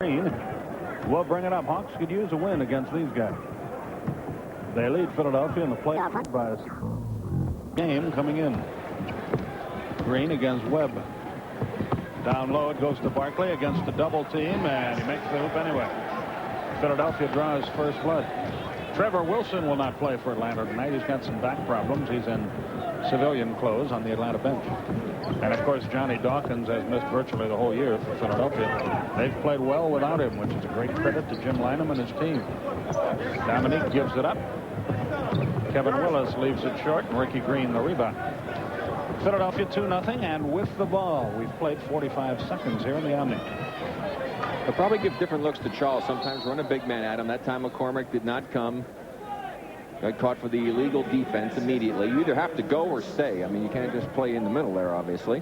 Green will bring it up. Hawks could use a win against these guys. They lead Philadelphia in the playoff by a game coming in. Green against Webb. Down low it goes to Barkley against the double team, and he makes the hoop anyway. Philadelphia draws first blood. Trevor Wilson will not play for Atlanta tonight. He's got some back problems. He's in civilian clothes on the Atlanta bench. And, of course, Johnny Dawkins has missed virtually the whole year for Philadelphia. They've played well without him, which is a great credit to Jim Lynam and his team. Dominique gives it up. Kevin Willis leaves it short, and Ricky Green the rebound. Philadelphia 2-0, and with the ball. We've played 45 seconds here in the Omni. They'll probably give different looks to Charles. Sometimes run a big man at him. That time McCormick did not come. Got caught for the illegal defense immediately. You either have to go or stay. I mean, you can't just play in the middle there, obviously.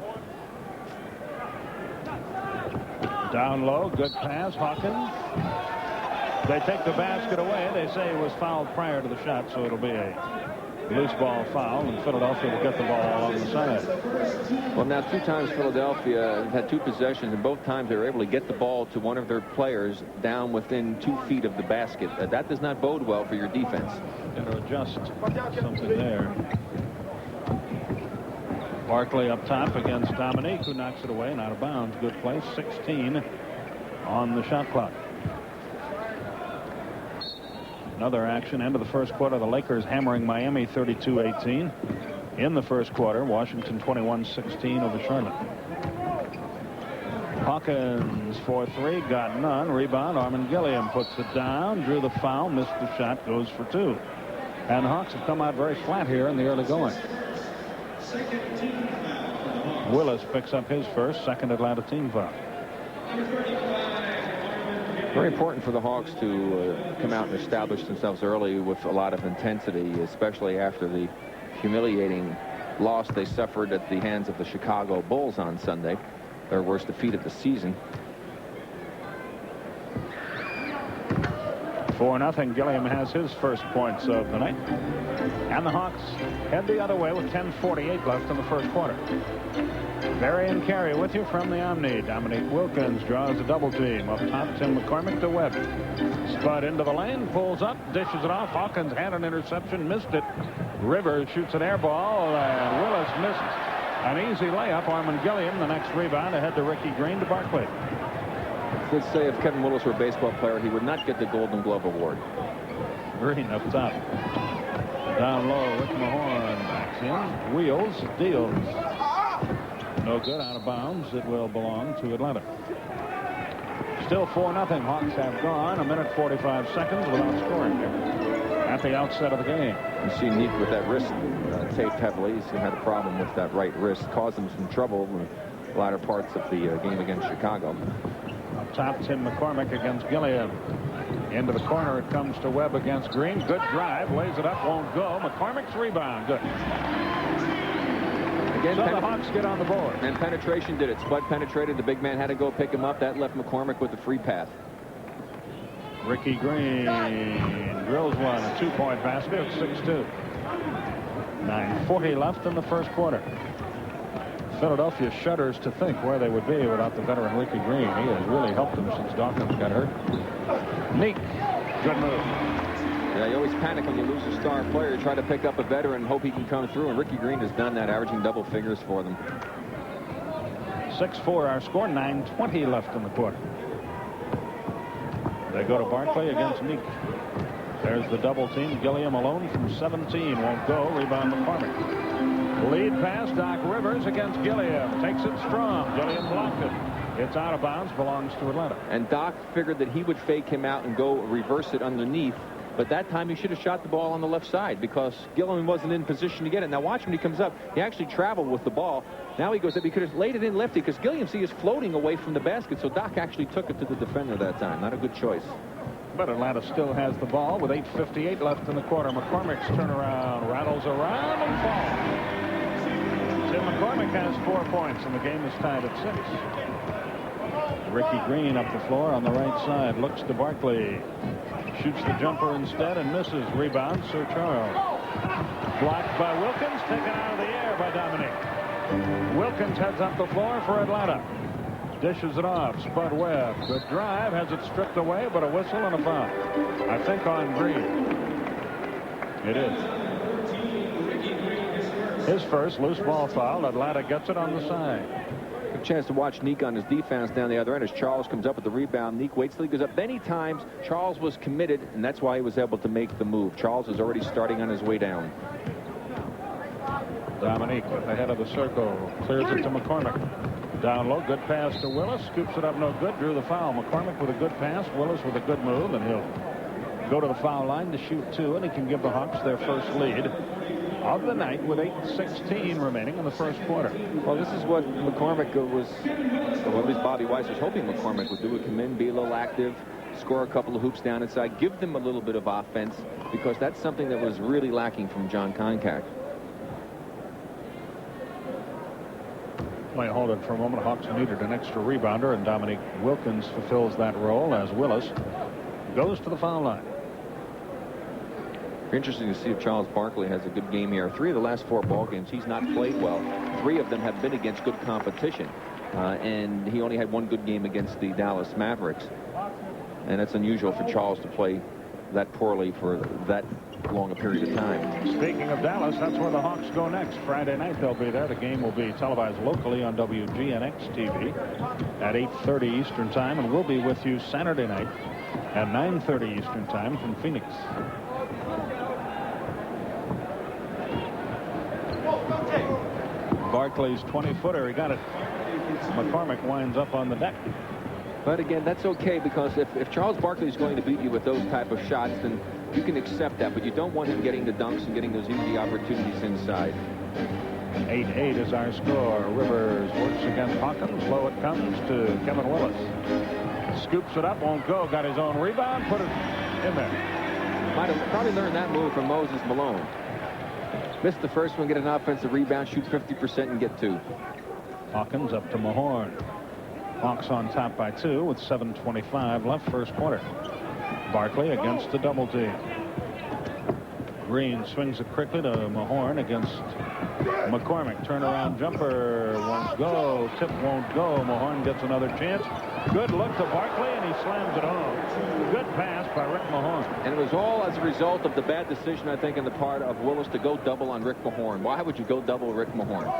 Down low, good pass, Hawkins. They take the basket away. They say it was fouled prior to the shot, so it'll be a loose ball foul, and Philadelphia will get the ball on the side. Well, now 2 times Philadelphia had 2 possessions, and both times they were able to get the ball to one of their players down within 2 feet of the basket. That does not bode well for your defense. Got to adjust something there. Barkley up top against Dominique, who knocks it away and out of bounds. Good play. 16 on the shot clock. Another action, end of the first quarter. The Lakers hammering Miami 32-18. In the first quarter, Washington 21-16 over Charlotte. Hawkins for 3, got none. Rebound, Armin Gilliam puts it down, drew the foul, missed the shot, goes for 2. And the Hawks have come out very flat here in the early going. Willis picks up his first, second Atlanta team foul. Very important for the Hawks to come out and establish themselves early with a lot of intensity, especially after the humiliating loss they suffered at the hands of the Chicago Bulls on Sunday, their worst defeat of the season. 4-0. Gilliam has his first points of the night. And the Hawks head the other way with 10:48 left in the first quarter. Barry and Carey with you from the Omni. Dominique Wilkins draws a double team. Up top, Tim McCormick to Webb. Spud into the lane, pulls up, dishes it off. Hawkins had an interception, missed it. Rivers shoots an air ball, and Willis missed an easy layup. Armin Gilliam, the next rebound, ahead to Ricky Green to Barkley. Let's say if Kevin Willis were a baseball player, he would not get the Golden Glove Award. Green up top. Down low, Rick Mahorn backs in, wheels, deals. No good, out of bounds. It will belong to Atlanta. Still 4-0. Hawks have gone 1:45 without scoring here at the outset of the game. You see Neek with that wrist taped heavily. He's had a problem with that right wrist. Caused him some trouble in the latter parts of the game against Chicago. Up top, Tim McCormick against Gilliam. Into the corner it comes to Webb against Green. Good drive. Lays it up. Won't go. McCormick's rebound. Good. Again, so the Hawks get on the board. And penetration did it. Spud penetrated. The big man had to go pick him up. That left McCormick with the free path. Ricky Green drills one. A 2-point basket. It's 6-2. 9:40 left in the first quarter. Philadelphia shudders to think where they would be without the veteran Ricky Green. He has really helped them since Dawkins got hurt. Neat. Good move. Yeah, you always panic when you lose a star player. You try to pick up a veteran and hope he can come through, and Ricky Green has done that, averaging double figures for them. 6-4 our score. 9:20 left in the quarter. They go to Barkley against Neek. There's the double team. Gilliam alone from 17. Won't go. Rebound McCormick. Lead pass, Doc Rivers against Gilliam. Takes it strong. Gilliam blocked it. It's out of bounds. Belongs to Atlanta. And Doc figured that he would fake him out and go reverse it underneath. But that time he should have shot the ball on the left side because Gilliam wasn't in position to get it. Now watch when he comes up. He actually traveled with the ball. Now he goes up. He could have laid it in lefty because Gilliam, see, is floating away from the basket. So Doc actually took it to the defender that time. Not a good choice. But Atlanta still has the ball with 8:58 left in the quarter. McCormick's turnaround rattles around and falls. Tim McCormick has 4 points, and the game is tied at 6. Ricky Green up the floor on the right side. Looks to Barkley. Shoots the jumper instead and misses. Rebound, Sir Charles. Blocked by Wilkins. Taken out of the air by Dominique. Wilkins heads up the floor for Atlanta. Dishes it off. Spud Webb. Good drive. Has it stripped away, but a whistle and a foul. I think on Green. It is. His first loose ball foul. Atlanta gets it on the side. A chance to watch Neek on his defense down the other end as Charles comes up with the rebound. Neek waits till he goes up. Many times Charles was committed, and that's why he was able to make the move. Charles is already starting on his way down. Dominique at the head of the circle. Clears it to McCormick. Down low. Good pass to Willis. Scoops it up no good. Drew the foul. McCormick with a good pass. Willis with a good move, and he'll go to the foul line to shoot 2, and he can give the Hawks their first lead of the night with 8:16 remaining in the first quarter. Well, this is what McCormick was, or at least Bobby Weiss was hoping McCormick would do. Would come in, be a little active, score a couple of hoops down inside, give them a little bit of offense, because that's something that was really lacking from John Koncak. Let me hold it for a moment. Hawks needed an extra rebounder, and Dominique Wilkins fulfills that role as Willis goes to the foul line. Interesting to see if Charles Barkley has a good game here. 3 of the last 4 ball games he's not played well. 3 of them have been against good competition, and he only had 1 good game against the Dallas Mavericks, and it's unusual for Charles to play that poorly for that long a period of time. Speaking of Dallas, that's where the Hawks go next. Friday night they'll be there. The game will be televised locally on WGNX TV at 8:30 Eastern time, and we'll be with you Saturday night at 9:30 Eastern time from Phoenix. Barkley's 20-footer. He got it. McCormick winds up on the deck. But again, that's okay, because if Charles Barkley is going to beat you with those type of shots, then you can accept that. But you don't want him getting the dunks and getting those easy opportunities inside. 8-8 is our score. Rivers works against Hawkins. Low it comes to Kevin Willis. Scoops it up, won't go. Got his own rebound. Put it in there. Might have probably learned that move from Moses Malone. Missed the first one, get an offensive rebound, shoot 50% and get 2. Hawkins up to Mahorn. Hawks on top by 2 with 7:25 left first quarter. Barkley against the double team. Green swings it quickly to Mahorn against McCormick. Turnaround jumper won't go. Tip won't go. Mahorn gets another chance. Good look to Barkley, and he slams it home. Good pass by Rick Mahorn. And it was all as a result of the bad decision, I think, on the part of Willis to go double on Rick Mahorn. Why would you go double Rick Mahorn?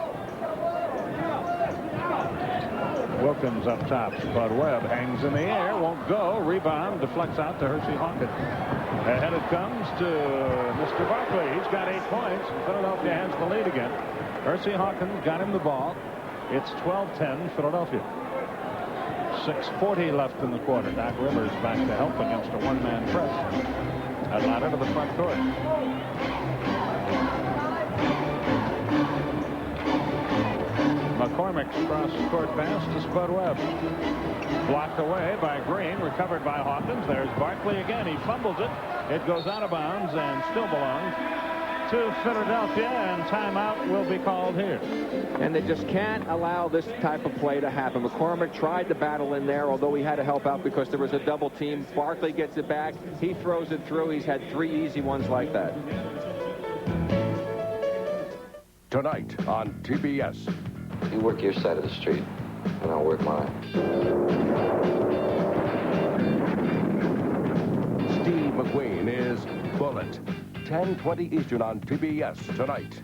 Wilkins up top. Spud Webb hangs in the air, won't go. Rebound deflects out to Hersey Hawkins. Ahead it comes to Mr. Barkley. He's got 8 points. Philadelphia has the lead again. Hersey Hawkins got him the ball. It's 12-10 Philadelphia. 6:40 left in the quarter. Doc Rivers back to help against a one-man press. Atlanta to the front court. McCormick's cross-court pass to Spud Webb. Blocked away by Green, recovered by Hawkins. There's Barkley again. He fumbles it. It goes out of bounds and still belongs to Philadelphia, and timeout will be called here. And they just can't allow this type of play to happen. McCormick tried to battle in there, although he had to help out because there was a double team. Barkley gets it back. He throws it through. He's had 3 easy ones like that. Tonight on TBS. You work your side of the street, and I'll work mine. Steve McQueen is Bullet. 10:20 Eastern on TBS tonight.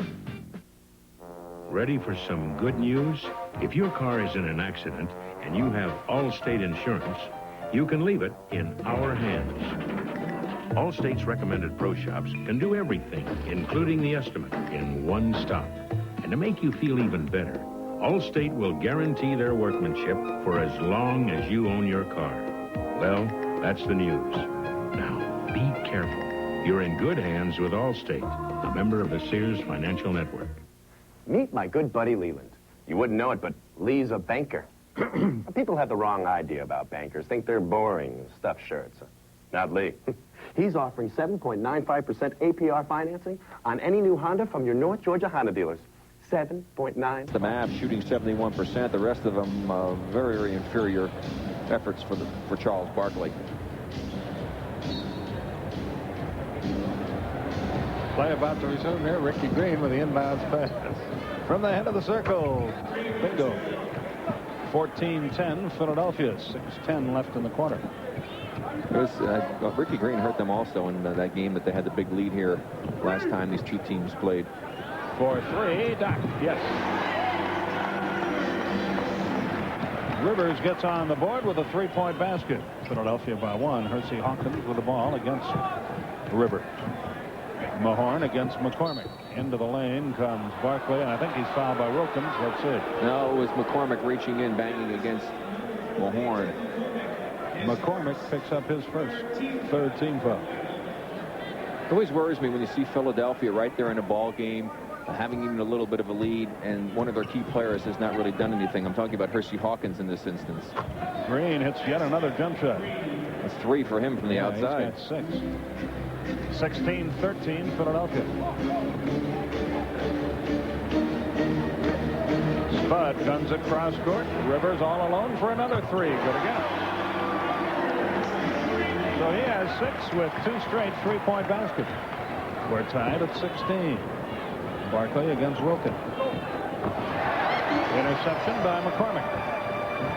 Ready for some good news? If your car is in an accident and you have Allstate insurance, you can leave it in our hands. Allstate's recommended pro shops can do everything, including the estimate, in one stop. And to make you feel even better, Allstate will guarantee their workmanship for as long as you own your car. Well, that's the news. Now, be careful. You're in good hands with Allstate, a member of the Sears Financial Network. Meet my good buddy Leland. You wouldn't know it, but Lee's a banker. People have the wrong idea about bankers. Think they're boring, stuffed shirts. Not Lee. He's offering 7.95% APR financing on any new Honda from your North Georgia Honda dealers. 7.9. The Mavs shooting 71%. The rest of them very, very inferior efforts for Charles Barkley. Play about to resume here. Ricky Green with the inbounds pass. From the head of the circle. Bingo. 14-10 Philadelphia. 6:10 left in the quarter. It was Ricky Green hurt them also in that game that they had the big lead here last time these two teams played. 4-3. Doc. Yes. Rivers gets on the board with a 3-point basket. Philadelphia by 1. Hersey Hawkins with the ball against Rivers. Mahorn against McCormick. Into the lane comes Barkley, and I think he's fouled by Wilkins. Let's see. No, it was McCormick reaching in, banging against Mahorn. McCormick picks up his third team foul. It always worries me when you see Philadelphia right there in a ball game, having even a little bit of a lead, and one of their key players has not really done anything. I'm talking about Hersey Hawkins in this instance. Green hits yet another jump shot. That's 3 for him from the outside. He's got 6. 16-13 Philadelphia. Spud guns it cross court. Rivers all alone for another 3. Good again. So he has 6 with 2 straight 3-point baskets. We're tied at 16. Barkley against Wilkins. Interception by McCormick.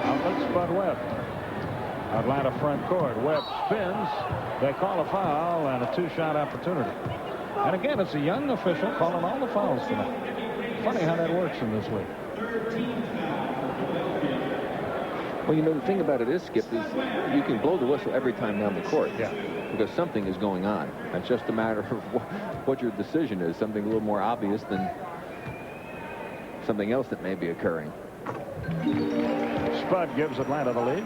Outlet Spud Webb. Atlanta front court. Webb spins. They call a foul and a 2-shot opportunity. And again, it's a young official calling all the fouls tonight. Funny how that works in this league. Well, you know, the thing about it is, Skip, is you can blow the whistle every time down the court. Yeah. Because something is going on. It's just a matter of what your decision is. Something a little more obvious than something else that may be occurring. Spud gives Atlanta the lead.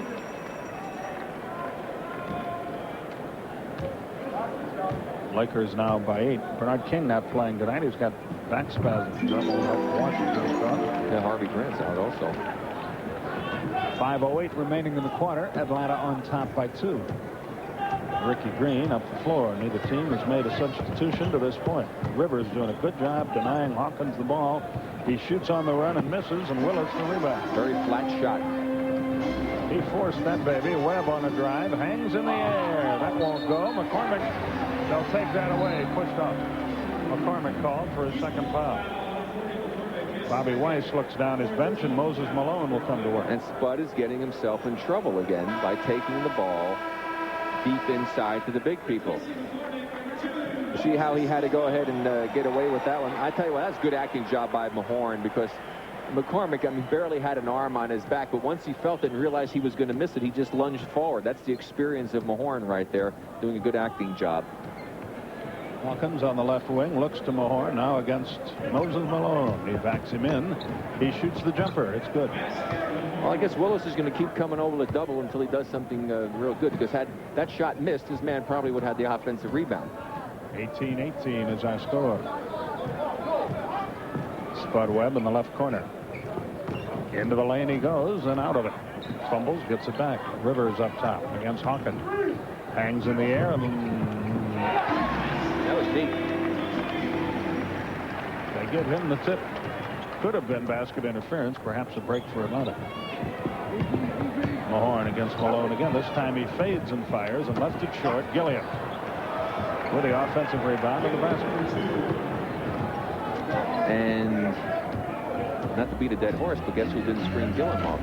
Lakers now by 8. Bernard King not playing tonight. He's got back spasms. Washington's gone. Yeah, Harvey Grant's out also. 5:08 remaining in the quarter. Atlanta on top by 2. Ricky Green up the floor. Neither team has made a substitution to this point. Rivers doing a good job denying Hawkins the ball. He shoots on the run and misses, and Willis the rebound. Very flat shot. He forced that baby. Webb on a drive. Hangs in the air. That won't go. McCormick, they'll take that away. Pushed off. McCormick called for his second foul. Bobby Weiss looks down his bench, and Moses Malone will come to work. And Spud is getting himself in trouble again by taking the ball deep inside to the big people. See how he had to go ahead and get away with that one. I tell you what, that's a good acting job by Mahorn, because McCormick, I mean, barely had an arm on his back, but once he felt it and realized he was going to miss it, he just lunged forward. That's the experience of Mahorn right there, doing a good acting job. Hawkins on the left wing looks to Mahorn now against Moses Malone. He backs him in. He shoots the jumper. It's good. Well, I guess Willis is going to keep coming over the double until he does something real good, because had that shot missed, his man probably would have had the offensive rebound. 18-18 is our score. Spud Webb in the left corner. Into the lane he goes and out of it. Fumbles, gets it back. Rivers up top against Hawkins. Hangs in the air and that was deep. They give him the tip. Could have been basket interference, perhaps a break for Atlanta. Mahorn against Malone again. This time he fades and fires and left it short. Gilliam with the offensive rebound of the basket. And not to beat a dead horse, but guess who didn't screen Gilliam off?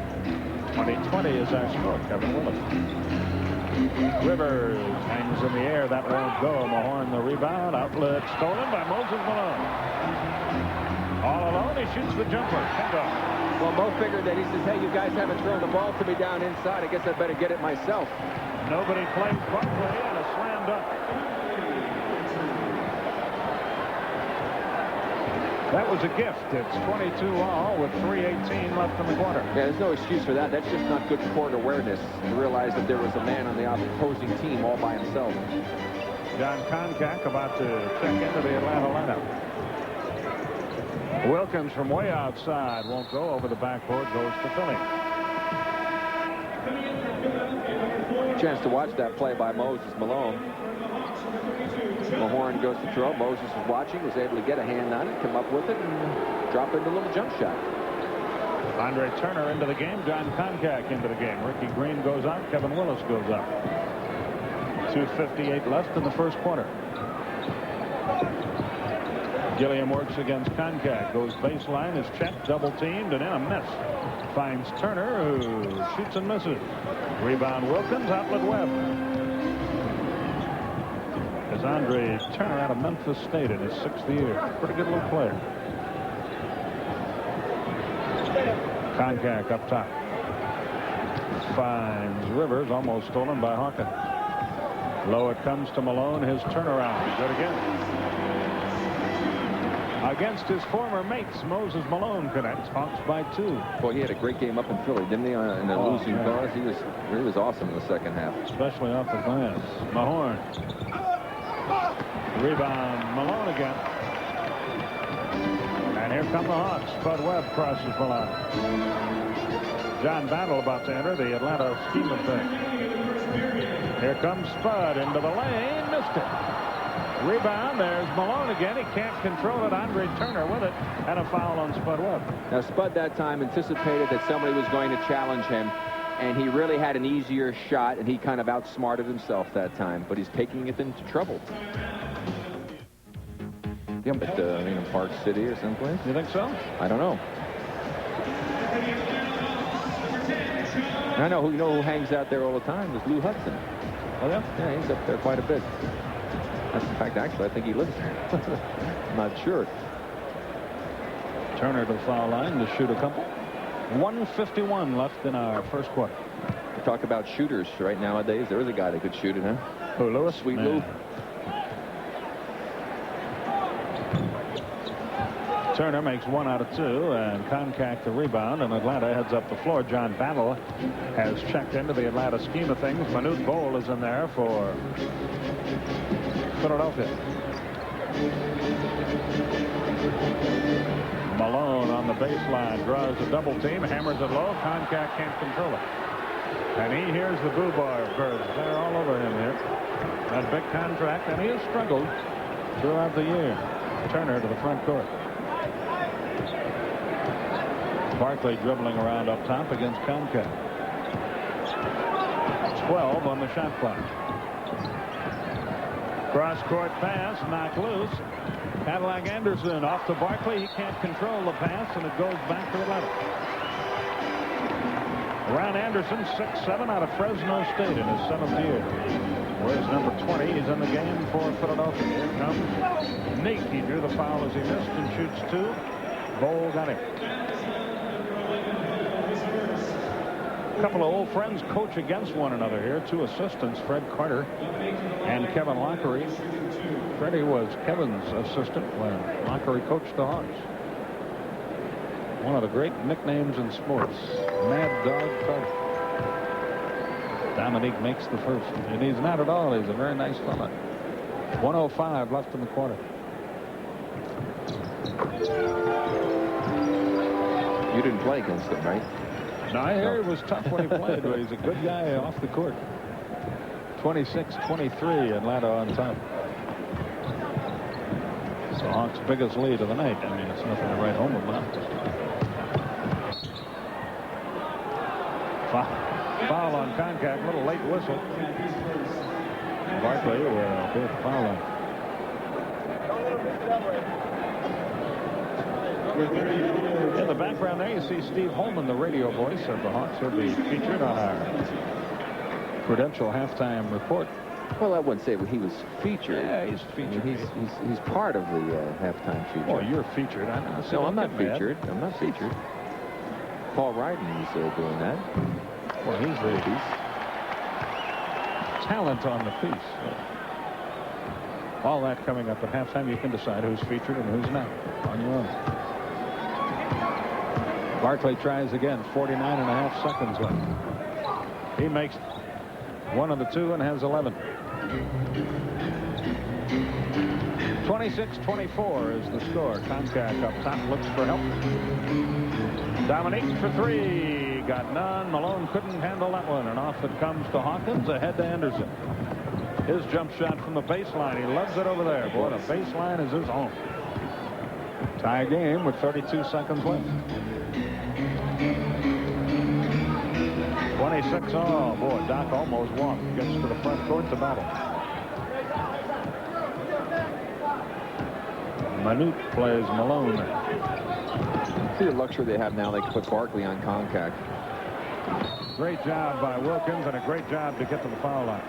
20-20 is our score. Kevin Willis. Rivers hangs in the air. That won't go. Mahorn the rebound. Outlet stolen by Moses Malone. All alone, he shoots the jumper. Well, Mo figured that he says, hey, you guys haven't thrown the ball to me down inside. I guess I better get it myself. Nobody played Barkley and a slam dunk. That was a gift. It's 22-all with 3:18 left in the quarter. Yeah, there's no excuse for that. That's just not good court awareness to realize that there was a man on the opposing team all by himself. John Koncak about to check into the Atlanta lineup. Wilkins from way outside won't go over the backboard, goes to Philly. Chance to watch that play by Moses Malone. Mahorn goes to throw. Moses was watching, was able to get a hand on it, come up with it, and drop into a little jump shot. Andre Turner into the game. John Koncak into the game. Ricky Green goes out. Kevin Willis goes up. 2:58 left in the first quarter. Gilliam works against Koncak. Goes baseline, is checked, double teamed, and in a miss. Finds Turner, who shoots and misses. Rebound Wilkins, outlet Webb. As Andre Turner out of Memphis State in his 6th year. Pretty good little player. Koncak up top. Finds Rivers, almost stolen by Hawkins. Low it comes to Malone. His turnaround. Good again. Against his former mates, Moses Malone connects. Hawks by 2. Boy, he had a great game up in Philly, didn't he? In the losing cause, he was awesome in the second half. Especially off the glass. Mahorn. Rebound. Malone again. And here come the Hawks. Spud Webb crosses the line. John Battle about to enter the Atlanta scheme of things. Here comes Spud into the lane. Missed it. Rebound. There's Malone again. He can't control it. Andre Turner with it. And a foul on Spud Webb. Now, Spud that time anticipated that somebody was going to challenge him. And he really had an easier shot. And he kind of outsmarted himself that time. But he's taking it into trouble. Yeah, but in Park City or someplace. You think so? I don't know. I know who hangs out there all the time is Lou Hudson. Oh, yeah? Yeah, he's up there quite a bit. That's, in fact, actually, I think he lives there. I'm not sure. Turner to the foul line to shoot a couple. 1:51 left in our first quarter. We talk about shooters right nowadays. There is a guy that could shoot it, huh? Who, Lewis? Sweet Lou. Turner makes 1 out of 2, and Koncak the rebound, and Atlanta heads up the floor. John Battle has checked into the Atlanta scheme of things. Manute Bol is in there for Philadelphia. Malone on the baseline, draws a double team, hammers it low. Koncak can't control it. And he hears the boo bar birds. They're all over him here. That big contract, and he has struggled throughout the year. Turner to the front court. Barkley dribbling around up top against Koncak. 12 on the shot clock. Cross-court pass, knocked loose. Cadillac Anderson off to Barkley. He can't control the pass, and it goes back to Atlanta. Ron Anderson, 6'7", out of Fresno State in his 7th year. Where's number 20? He's in the game for Philadelphia. Here comes Nate. He drew the foul as he missed and shoots 2. Bol got him. A couple of old friends coach against one another here. 2 assistants, Fred Carter and Kevin Lockery. Freddie was Kevin's assistant when Lockery coached the Hawks. One of the great nicknames in sports, Mad Dog Carter. Dominique makes the first, and he's not at all. He's a very nice fella. 1:05 left in the quarter. You didn't play against him, right? No, I hear it was tough when he played, but he's a good guy off the court. 26-23, Atlanta on top. It's the Hawks' biggest lead of the night. I mean, it's nothing to write home about. Foul on Koncak, little late whistle. Barkley will be at the foul line. In the background there, you see Steve Holman, the radio voice of the Hawks. He'll be featured on our Prudential halftime report. Well, I wouldn't say he was featured. Yeah, he's featured. I mean, he's part of the halftime feature. Oh, you're featured. No, I'm not featured. I'm not featured. Paul Ryden is doing that. Well, he's the talent on the piece. All that coming up at halftime. You can decide who's featured and who's not on your own. Barkley tries again. 49.5 seconds left. He makes 1 of the 2 and has 11. 26-24 is the score. Koncak up top looks for help. Dominique for 3. Got none. Malone couldn't handle that one. And off it comes to Hawkins. Ahead to Anderson. His jump shot from the baseline. He loves it over there. Boy, the baseline is his home. Tie game with 32 seconds left. 26 all. Boy, Doc almost walked. Gets to the front court to Battle. Manute plays Malone. See the luxury they have now. They can put Barkley on contact. Great job by Wilkins, and a great job to get to the foul line.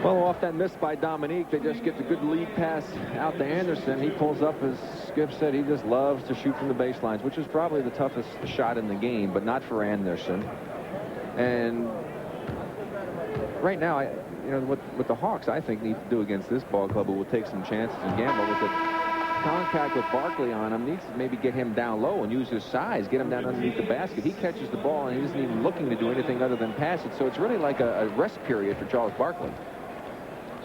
Well, off that miss by Dominique, they just get the good lead pass out to Anderson. He pulls up, as Skip said, he just loves to shoot from the baselines, which is probably the toughest shot in the game, but not for Anderson. And right now, what the Hawks, I think, need to do against this ball club, who will take some chances and gamble with it. Contact with Barkley on him, needs to maybe get him down low and use his size, get him down underneath the basket. He catches the ball, and he isn't even looking to do anything other than pass it. So it's really like a rest period for Charles Barkley.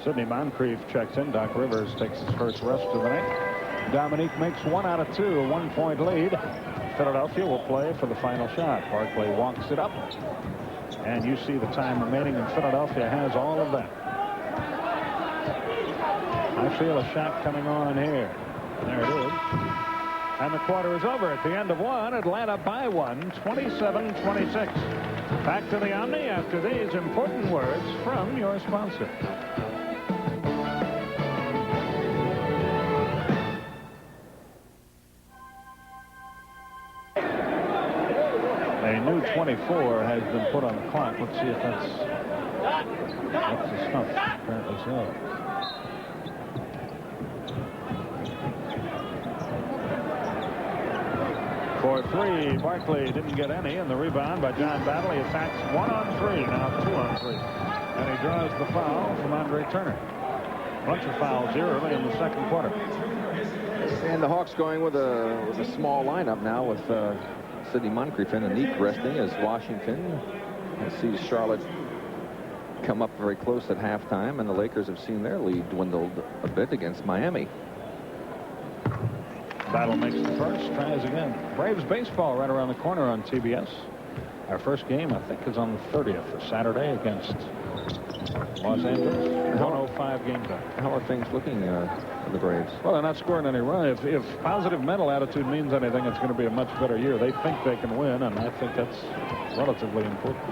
Sidney Moncrief checks in. Doc Rivers takes his first rest of the night. Dominique makes 1 out of 2, a 1-point lead. Philadelphia will play for the final shot. Barkley walks it up. And you see the time remaining, and Philadelphia has all of that. I feel a shot coming on here. There it is. And the quarter is over. At the end of 1, Atlanta by 1, 27-26. Back to the Omni after these important words from your sponsor. A new 24 has been put on the clock. Let's see if that's the stuff. Apparently so. For 3, Barkley didn't get any, and the rebound by John Battle. He attacks 1 on 3, now 2 on 3. And he draws the foul from Andre Turner. Bunch of fouls here early in the second quarter. And the Hawks going with a small lineup now with Sidney Moncrief and Anique resting, as Washington sees Charlotte come up very close at halftime, and the Lakers have seen their lead dwindled a bit against Miami. Battle makes the first, tries again. Braves baseball right around the corner on TBS. Our first game, I think, is on the 30th for Saturday against Los Angeles. 105 game time. How are things looking for the Braves? Well, they're not scoring any runs. If positive mental attitude means anything, it's going to be a much better year. They think they can win, and I think that's relatively important.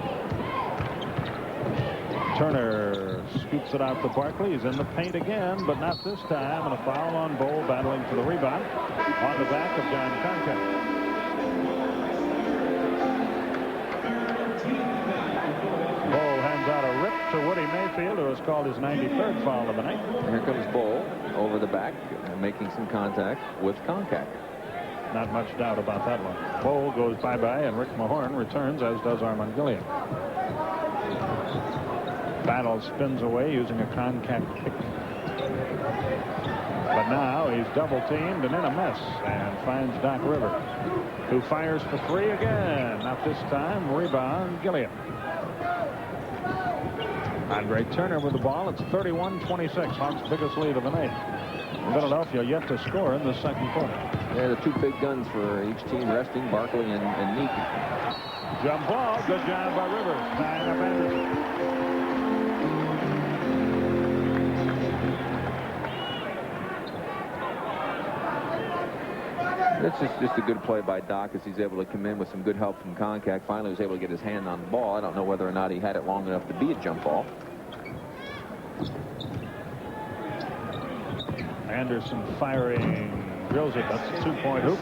Turner scoops it out to Barkley. He's in the paint again, but not this time. And a foul on Bowl, battling for the rebound on the back of John Concat. Bowl hands out a rip to Woody Mayfield, who has called his 93rd foul of the night. Here comes Bowl over the back, making some contact with Concat. Not much doubt about that one. Bowl goes bye-bye, and Rick Mahorn returns, as does Armand Gilliam. Battle spins away using a Concat kick. But now he's double-teamed and in a mess, and finds Doc Rivers, who fires for 3 again. Not this time. Rebound, Gilliam. Andre Turner with the ball. It's 31-26. Hawks' biggest lead of the night. Philadelphia yet to score in the second quarter. Yeah, the 2 big guns for each team resting, Barkley and Anique. Jump ball. Good job by Rivers. Tying up Anderson. It's just a good play by Doc, as he's able to come in with some good help from Concat. Finally was able to get his hand on the ball. I don't know whether or not he had it long enough to be a jump ball. Anderson firing, drills it. That's a 2-point hoop.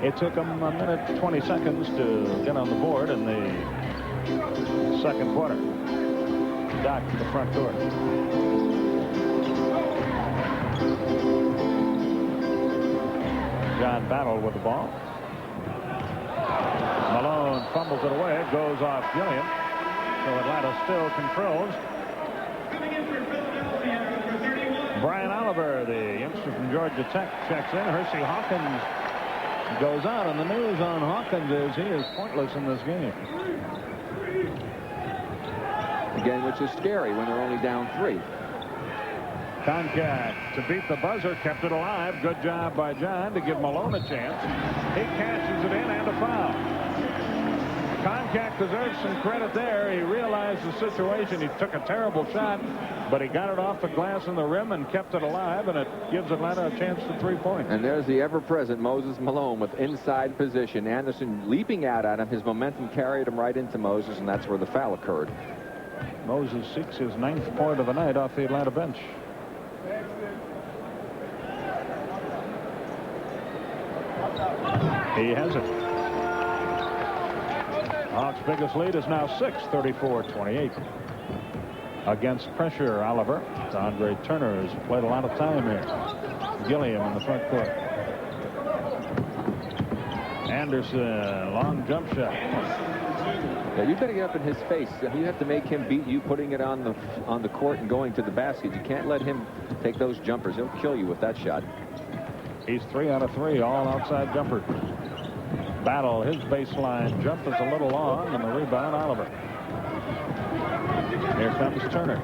It took him a minute 20 seconds to get on the board in the second quarter. Doc to the front door. John Battle with the ball. Malone fumbles it away. It goes off Gilliam. So Atlanta still controls. Brian Oliver, the youngster from Georgia Tech, checks in. Hersey Hawkins goes out, and the news on Hawkins is he is pointless in this game. Again, which is scary when they're only down 3. Concat to beat the buzzer, kept it alive. Good job by John to give Malone a chance. He catches it in, and a foul. Concat deserves some credit there. He realized the situation. He took a terrible shot, but he got it off the glass in the rim and kept it alive, and it gives Atlanta a chance for 3 points. And there's the ever-present Moses Malone with inside position. Anderson leaping out at him. His momentum carried him right into Moses, and that's where the foul occurred. Moses seeks his 9th point of the night off the Atlanta bench. He has it. Hawks' biggest lead is now 6, 34-28. Against pressure, Oliver. Andre Turner has played a lot of time here. Gilliam in the front court. Anderson, long jump shot. Yeah, you better get up in his face. You have to make him beat you putting it on the court and going to the basket. You can't let him take those jumpers. He'll kill you with that shot. He's 3 out of 3, all outside jumpers. Battle, his baseline jump is a little long, and the rebound, Oliver. Here comes Turner.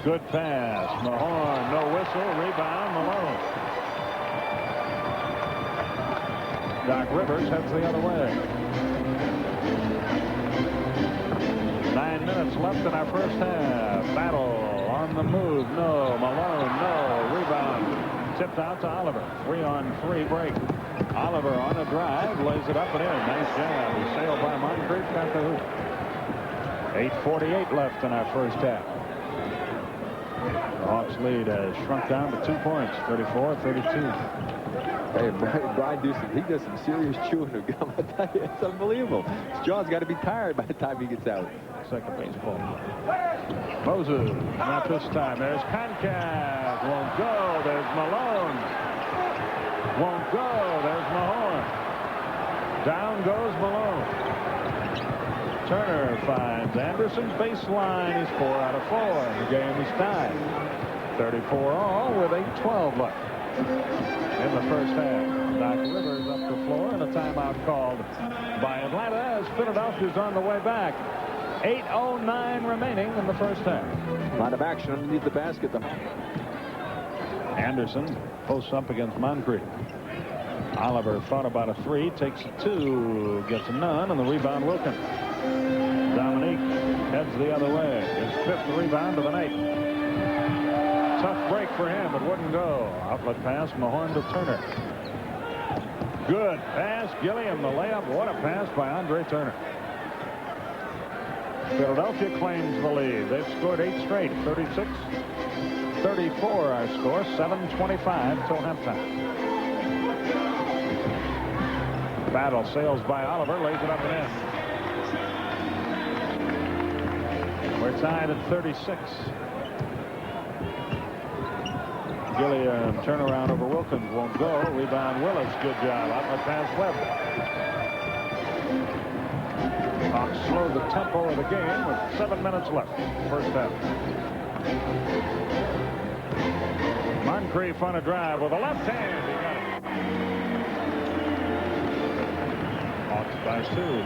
Good pass. Mahorn, no whistle. Rebound, Malone. Doc Rivers heads the other way. 9 minutes left in our first half. Battle on the move. No. Malone, no. Rebound. Tipped out to Oliver. 3-on-3 break. Oliver on a drive, lays it up and in. Nice job. He sailed by Moncrief, got the hoop. 8:48 left in our first half. The Hawks lead has shrunk down to 2 points, 34-32. Hey, Brian Deuce, he does some serious chewing of gum. I tell you, it's unbelievable. His jaw's got to be tired by the time he gets out. Second baseball. Moses, not this time. There's Concave. Won't go. There's Malone. Won't go. There's Mahorn. Down goes Malone. Turner finds Anderson baseline. He's 4 out of 4. The game is tied. 34 all with 8:12 left in the first half. Doc Rivers up the floor and a timeout called by Atlanta as Philadelphia's on the way back. 8:09 remaining in the first half. A lot of action underneath the basket, though. Anderson posts up against Moncrief. Oliver thought about a 3, takes a 2, gets a none, and the rebound Wilkins. Dominique heads the other way. His 5th rebound of the night. Tough break for him. It wouldn't go. Outlet pass, Mahorn to Turner. Good pass. Gilliam, the layup. What a pass by Andre Turner. Philadelphia claims the lead. They've scored 8 straight. 36-34 our score. 7:25 till halftime. Battle sails by Oliver, lays it up and in. We're tied at 36. Gilliam turnaround over Wilkins, won't go. Rebound Willis, good job. Outlet pass Webb. Hawks slow the tempo of the game with 7 minutes left. First half. Moncrief on a drive with a left hand. He got it. Hawks by 2.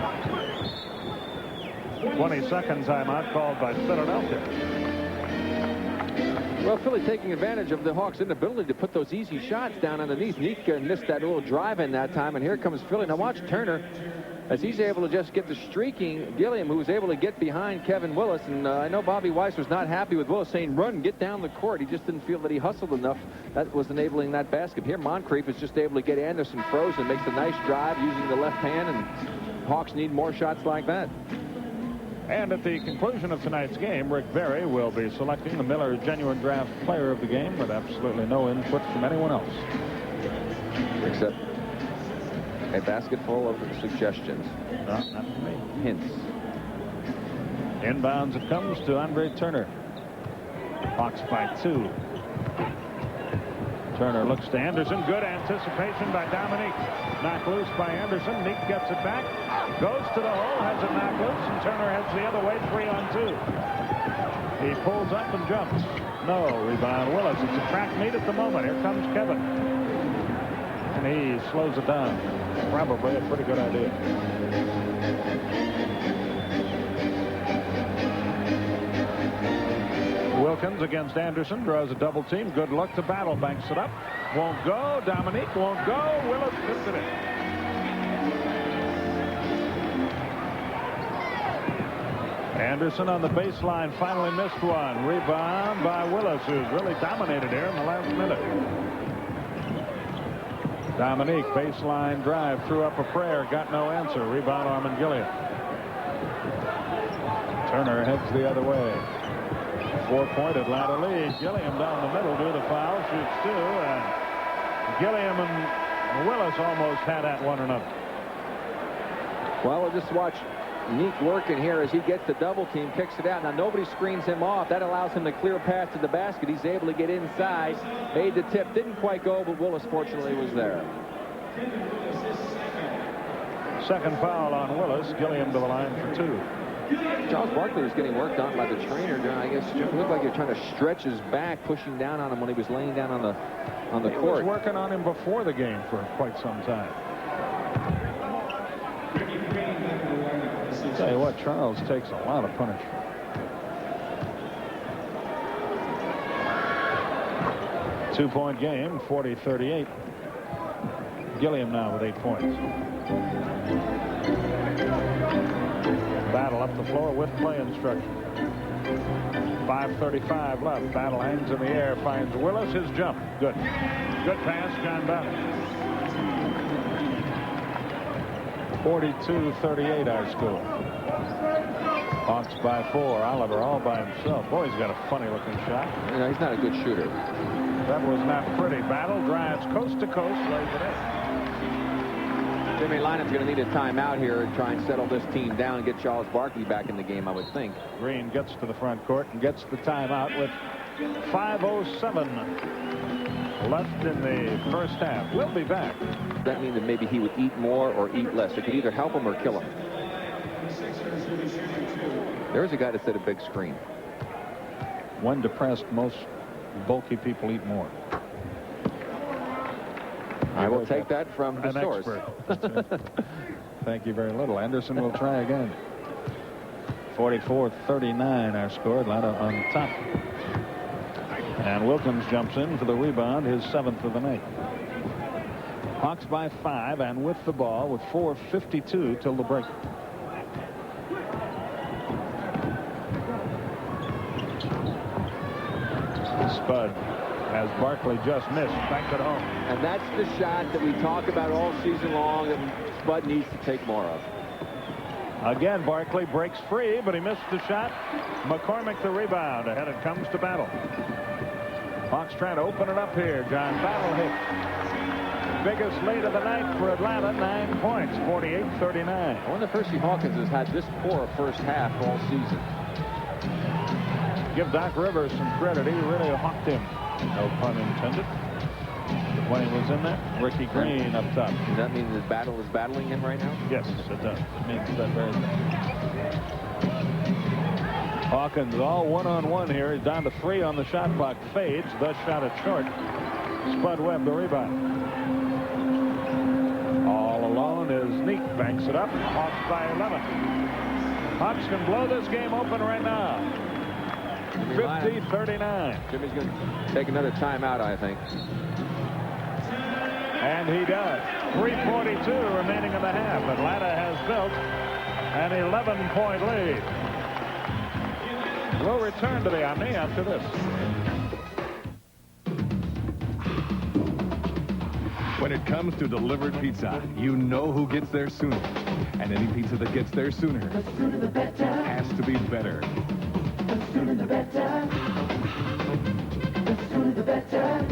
20-second timeout called by Philadelphia. Well, Philly taking advantage of the Hawks' inability to put those easy shots down underneath. Nick missed that little drive in that time, and here comes Philly. Now watch Turner as he's able to just get the streaking Gilliam, who was able to get behind Kevin Willis. And I know Bobby Weiss was not happy with Willis saying, run, get down the court. He just didn't feel that he hustled enough. That was enabling that basket. Here, Moncrief is just able to get Anderson frozen, makes a nice drive using the left hand, and Hawks need more shots like that. And at the conclusion of tonight's game, Rick Barry will be selecting the Miller Genuine Draft Player of the Game with absolutely no input from anyone else. Except a basket full of suggestions. No, not for me. Hints. Inbounds it comes to Andre Turner. Hawks by 2. Turner looks to Anderson. Good anticipation by Dominique. Knocked loose by Anderson. Nick gets it back. Goes to the hole. Has it knocked loose. And Turner heads the other way. 3-on-2. He pulls up and jumps. No. Rebound Willis. It's a track meet at the moment. Here comes Kevin. And he slows it down. Probably a pretty good idea. Wilkins against Anderson, draws a double team. Good luck to Battle, banks it up. Won't go. Dominique won't go. Willis puts it in. Anderson on the baseline finally missed one. Rebound by Willis, who's really dominated here in the last minute. Dominique, baseline drive, threw up a prayer, got no answer. Rebound Armin Gilliam. Turner heads the other way. 4-point Atlanta lead. Gilliam down the middle due to foul. Shoots 2. And Gilliam and Willis almost had at one another. Well, we'll just watch Neek working here as he gets the double team, kicks it out. Now nobody screens him off. That allows him to clear pass to the basket. He's able to get inside. Made the tip. Didn't quite go, but Willis fortunately was there. Second foul on Willis. Gilliam to the line for 2. Charles Barkley was getting worked on by the trainer. I guess it looked like he was trying to stretch his back, pushing down on him when he was laying down on the He court. was working on him before the game for quite some time. Tell you what, Charles takes a lot of punishment. Two-point game, 40-38. Gilliam now with 8 points. Battle up the floor with play instruction. 5:35 left. Battle hangs in the air, finds Willis. His jump. Good. Good pass, John Battle. 42-38 our score. Hawks by 4. Oliver all by himself. Boy, he's got a funny looking shot. You know, he's not a good shooter. That was not pretty. Battle drives coast to coast, lays it in. Jimmy Lynam's going to need a timeout here and try and settle this team down and get Charles Barkley back in the game, I would think. Green gets to the front court and gets the timeout with 5:07 left in the first half. We'll be back. Does that mean that maybe he would eat more or eat less? It could either help him or kill him. There's a guy that said a big screen. When depressed, most bulky people eat more. I will take that from the source. Thank you very little. Anderson will try again. 44-39 our score. Atlanta on top. And Wilkins jumps in for the rebound, his 7th of the night. Hawks by 5 and with the ball with 4:52 till the break. Spud as Barkley just missed. Back at home. And that's the shot that we talk about all season long that Spud needs to take more of. Again, Barkley breaks free, but he missed the shot. McCormick the rebound. Ahead it comes to Battle. Hawks trying to open it up here. John Battle hits. Biggest lead of the night for Atlanta, 9 points, 48-39. I wonder if Percy Hawkins has had this poor a first half all season. Give Doc Rivers some credit. He really hawked him. No pun intended. When he was in there, Ricky Green up top. Does that mean the Battle is battling him right now? Yes, it does. It means that very thing. Hawkins all one-on-one here. He's down to 3 on the shot clock. Fades. Thus shot it short. Spud Webb the rebound. All alone is Neek. Banks it up. Hawks by 11. Hawks can blow this game open right now. 50-39. Jimmy's going to take another timeout, I think. And he does. 3:42 remaining in the half. Atlanta has built an 11-point lead. We'll return to the Omni after this. When it comes to delivered pizza, you know who gets there sooner. And any pizza that gets there sooner has to be better. The sooner the better. The sooner the better.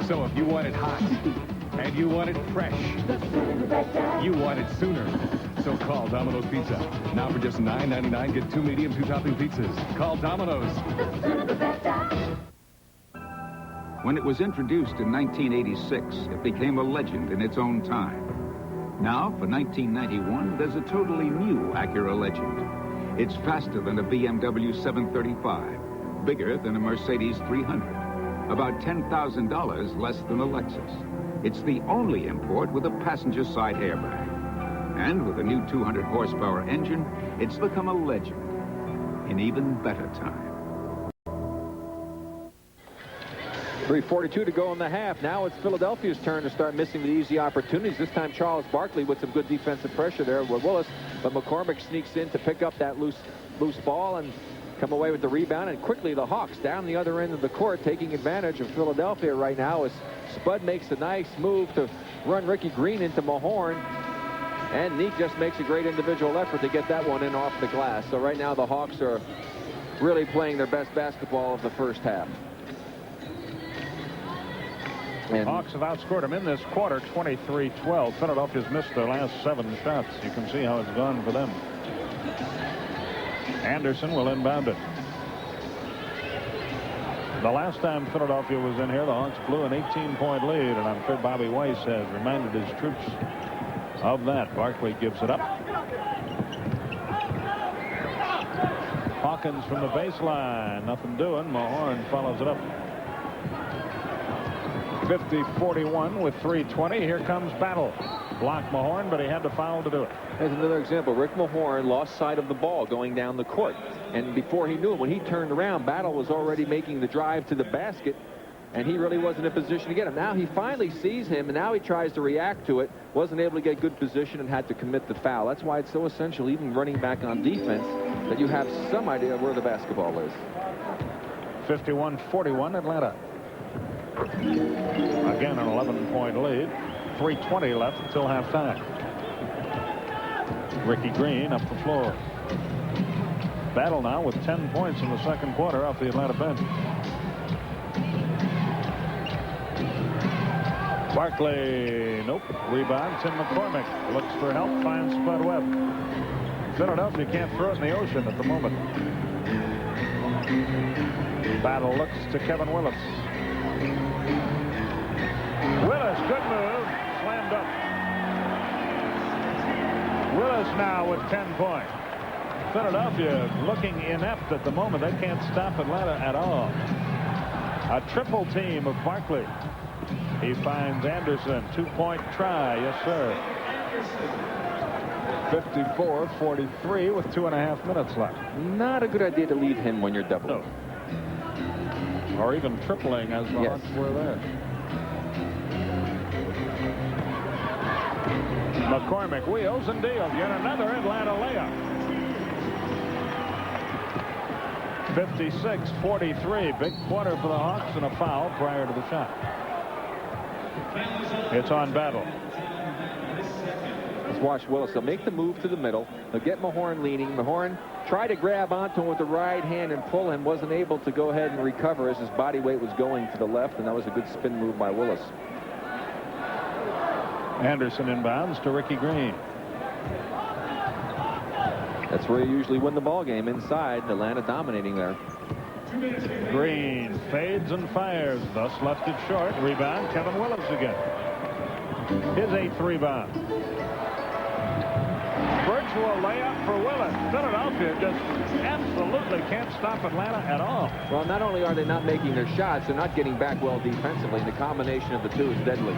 So if you want it hot and you want it fresh, The sooner the better. you want it sooner. So call Domino's Pizza. Now for just $9.99, get 2 medium, 2 topping pizzas. Call Domino's. The sooner the better. When it was introduced in 1986, it became a legend in its own time. Now, for 1991, there's a totally new Acura Legend. It's faster than a BMW 735, bigger than a Mercedes 300, about $10,000 less than a Lexus. It's the only import with a passenger side airbag. And with a new 200 horsepower engine, it's become a legend in even better time. 3:42 to go in the half. Now it's Philadelphia's turn to start missing the easy opportunities. This time Charles Barkley with some good defensive pressure there with Willis. But McCormick sneaks in to pick up that loose ball and come away with the rebound. And quickly the Hawks down the other end of the court, taking advantage of Philadelphia right now as Spud makes a nice move to run Ricky Green into Mahorn. And Neek just makes a great individual effort to get that one in off the glass. So right now the Hawks are really playing their best basketball of the first half. And Hawks have outscored them in this quarter 23-12. Philadelphia's missed their last 7 shots. You can see how it's gone for them. Anderson will inbound it. The last time Philadelphia was in here, the Hawks blew an 18-point lead, and I'm sure Bobby Weiss has reminded his troops of that. Barkley gives it up. Hawkins from the baseline. Nothing doing. Mahorn follows it up. 50-41 with 3:20. Here comes Battle. Blocked Mahorn, but he had to foul to do it. Here's another example. Rick Mahorn lost sight of the ball going down the court. And before he knew it, when he turned around, Battle was already making the drive to the basket. And he really wasn't in position to get him. Now he finally sees him, and now he tries to react to it. Wasn't able to get good position and had to commit the foul. That's why it's so essential, even running back on defense, that you have some idea where the basketball is. 51-41 Atlanta. Again, an 11-point lead. 3:20 left until halftime. Ricky Green up the floor. Battle now with 10 points in the second quarter off the Atlanta bench. Barkley, nope. Rebound. Tim McCormick looks for help, finds Spud Webb. Philadelphia can't throw it in the ocean at the moment. Battle looks to Kevin Willis. Willis, good move. Slammed up. Willis now with 10 points. Philadelphia looking inept at the moment. They can't stop Atlanta at all. A triple team of Barkley. He finds Anderson. 2-point try. Yes, sir. 54-43 with 2.5 minutes left. Not a good idea to leave him when you're doubling. No. Or even tripling as the Hawks were there. McCormick wheels and deals. Yet another Atlanta layup. 56-43. Big quarter for the Hawks and a foul prior to the shot. It's on Battle. Let's watch Willis. They'll make the move to the middle. They'll get Mahorn leaning. Mahorn tried to grab onto him with the right hand and pull him. Wasn't able to go ahead and recover as his body weight was going to the left, and that was a good spin move by Willis. Anderson inbounds to Ricky Green. That's where you usually win the ball game, inside. Atlanta dominating there. Green fades and fires, thus left it short. Rebound, Kevin Willis again. His 8th rebound. Virtual layup for Willis. Philadelphia just absolutely can't stop Atlanta at all. Well, not only are they not making their shots, they're not getting back well defensively. The combination of the two is deadly.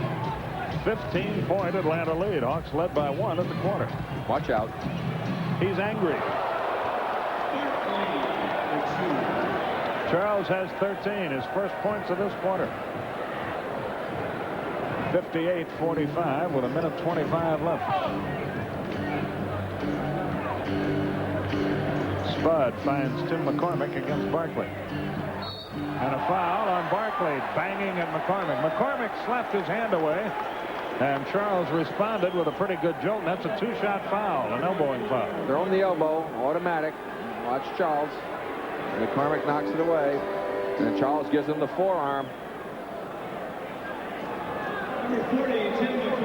15-point Atlanta lead. Hawks led by 1 at the quarter. Watch out. He's angry. Charles has 13, his first points of this quarter. 58-45 with 1:25 left. Spud finds Tim McCormick against Barkley. And a foul on Barkley, banging at McCormick. McCormick slapped his hand away, and Charles responded with a pretty good jolt. And that's a 2-shot foul, an elbowing foul. They're on the elbow, automatic. Watch Charles. McCormick knocks it away, and Charles gives him the forearm.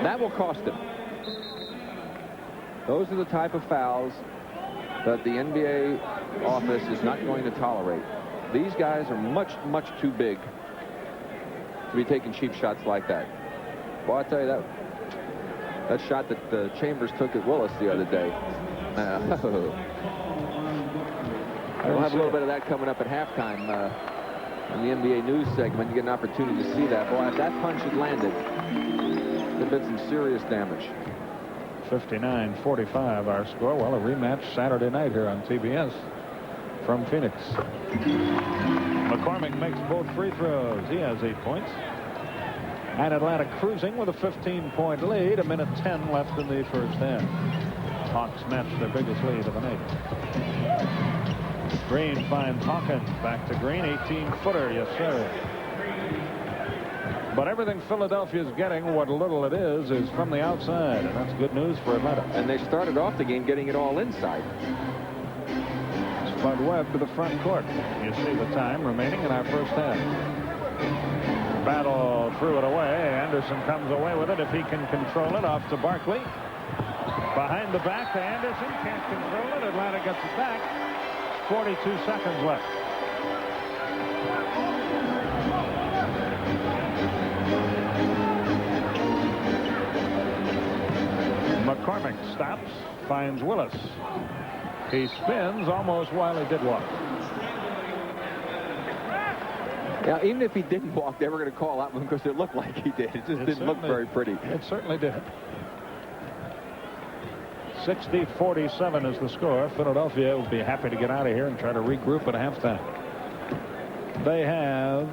That will cost him. Those are the type of fouls that the NBA office is not going to tolerate. These guys are much, much too big to be taking cheap shots like that. Well, I tell you, that shot that Chambers took at Willis the other day. We'll have a little bit of that coming up at halftime in the NBA news segment. You get an opportunity to see that. Boy, if that punch had landed, there'd been some serious damage. 59-45 our score. Well, a rematch Saturday night here on TBS from Phoenix. McCormick makes both free throws. He has 8 points. And Atlanta cruising with a 15-point lead. 1:10 left in the first half. Hawks match their biggest lead of the night. Green finds Hawkins. Back to Green. 18-footer. Yes, sir. But everything Philadelphia's getting, what little it is from the outside, and that's good news for Atlanta. And they started off the game getting it all inside. Spud Webb to the front court. You see the time remaining in our first half. Battle threw it away. Anderson comes away with it if he can control it. Off to Barkley. Behind the back to Anderson. Can't control it. Atlanta gets it back. 42 seconds left. McCormick stops, finds Willis. He spins almost while he did walk. Now, even if he didn't walk, they were going to call out because it looked like he did. It just didn't look very pretty. It certainly did. 60-47 is the score. Philadelphia will be happy to get out of here and try to regroup at halftime. They have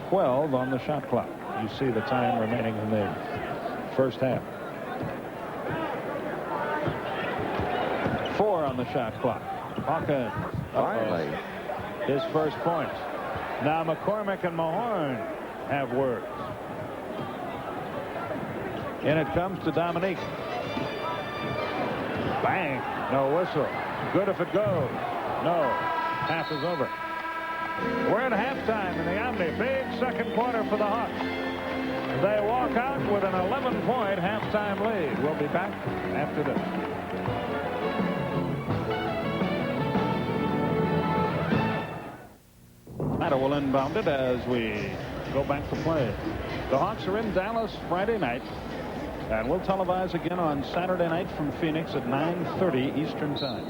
12 on the shot clock. You see the time remaining in the first half. 4 on the shot clock. Hawkins. Finally. His first point. Now McCormick and Mahorn have words. In it comes to Dominique. Bang. No whistle. Good if it goes. No. Half is over. We're at halftime in the Omni. Big second quarter for the Hawks. They walk out with an 11-point halftime lead. We'll be back after this. Atlanta will inbound it as we go back to play. The Hawks are in Dallas Friday night, and we'll televise again on Saturday night from Phoenix at 9:30 Eastern Time.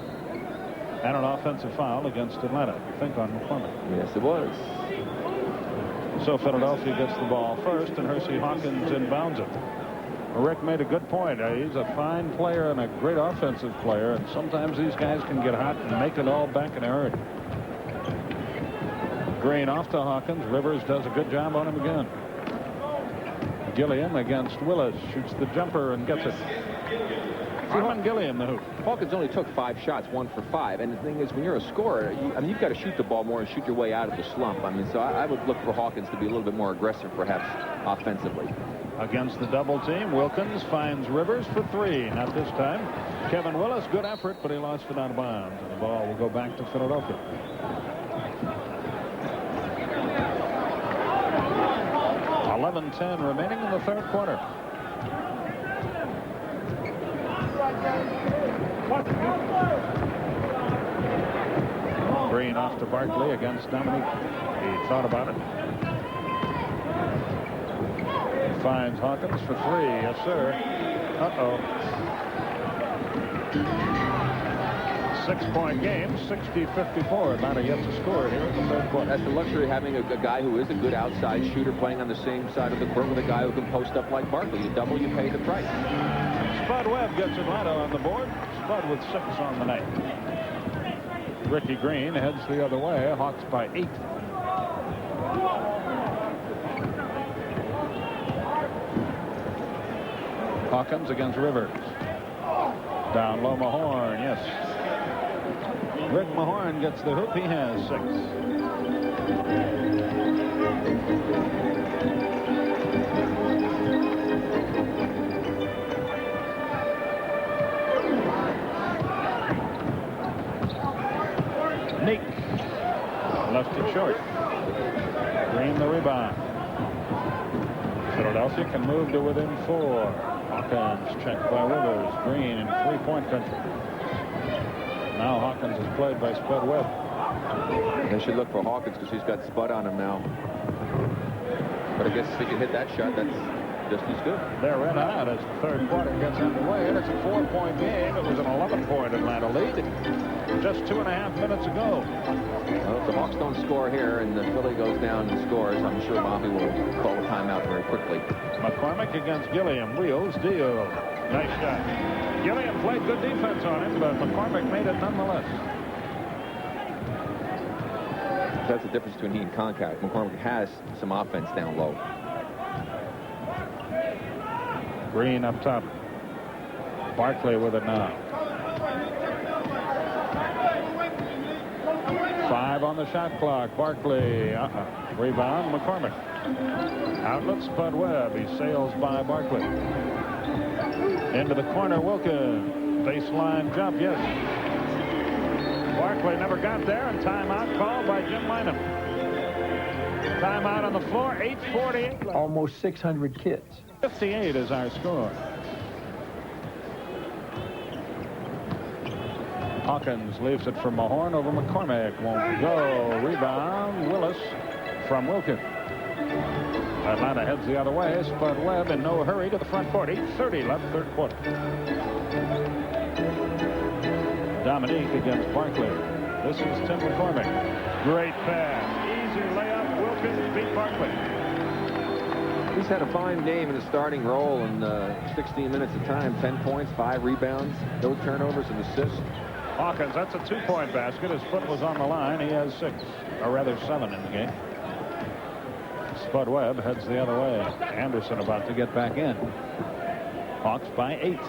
And an offensive foul against Atlanta, I think, on McCormick. Yes, it was. So Philadelphia gets the ball first, and Hersey Hawkins inbounds it. Rick made a good point. He's a fine player and a great offensive player, and sometimes these guys can get hot and make it all back in a hurry. Green off to Hawkins. Rivers does a good job on him again. Gilliam against Willis. Shoots the jumper and gets it. Freeman Gilliam, the hoop. Hawkins only took 5 shots, 1 for 5. And the thing is, when you're a scorer, you've got to shoot the ball more and shoot your way out of the slump. So I would look for Hawkins to be a little bit more aggressive, perhaps, offensively. Against the double team, Wilkins finds Rivers for 3. Not this time. Kevin Willis, good effort, but he lost it out of bounds. And the ball will go back to Philadelphia. 11:10 remaining in the third quarter. Green off to Barkley against Dominique. He thought about it. Finds Hawkins for 3. Yes, sir. Uh-oh. 6-point game, 60-54. Atlanta yet to score here in the third quarter. That's the luxury of having a guy who is a good outside shooter playing on the same side of the court with a guy who can post up like Barkley. You double, you pay the price. Spud Webb gets Atlanta on the board. Spud with 6 on the night. Ricky Green heads the other way. Hawks by 8. Hawkins against Rivers. Down low, Mahorn. Yes. Rick Mahorn gets the hoop. He has 6. Neek left it short. Green the rebound. Philadelphia can move to within 4. Hawkins checked by Rivers. Green in 3-point country. Now Hawkins is played by Spud Webb. They should look for Hawkins because he's got Spud on him now. But I guess if he can hit that shot, that's just as good. They're red hot as the third quarter gets underway, and it's a 4-point game. It was an 11-point Atlanta lead just 2.5 minutes ago. Well, if the Hawks don't score here and the Philly goes down and scores, I'm sure Bobby will call a timeout very quickly. McCormick against Gilliam. Wheels, deal. Nice shot. Gilliam played good defense on him, but McCormick made it nonetheless. That's the difference between he and contact. McCormick has some offense down low. Green up top. Barkley with it now. 5 on the shot clock. Barkley. Rebound, McCormick. Outlet, Spud Webb. He sails by Barkley. Into the corner, Wilkins. Baseline jump, yes. Barkley never got there, and timeout called by Jim Lynam. Timeout on the floor, 8:48. Almost 600 kids. 58 is our score. Hawkins leaves it for Mahorn over McCormick. Won't go. Rebound, Willis from Wilkins. Atlanta heads the other way. Spud Webb in no hurry to the front court. 8:30 left, third quarter. Dominique against Barkley. This is Tim McCormick. Great pass. Easy layup. Wilkins beat Barkley. He's had a fine game in the starting role in 16 minutes of time. 10 points, 5 rebounds, no turnovers, and assists. Hawkins, that's a 2-point basket. His foot was on the line. He has 6, or rather 7 in the game. Spud Webb heads the other way. Anderson about to get back in. Hawks by 8.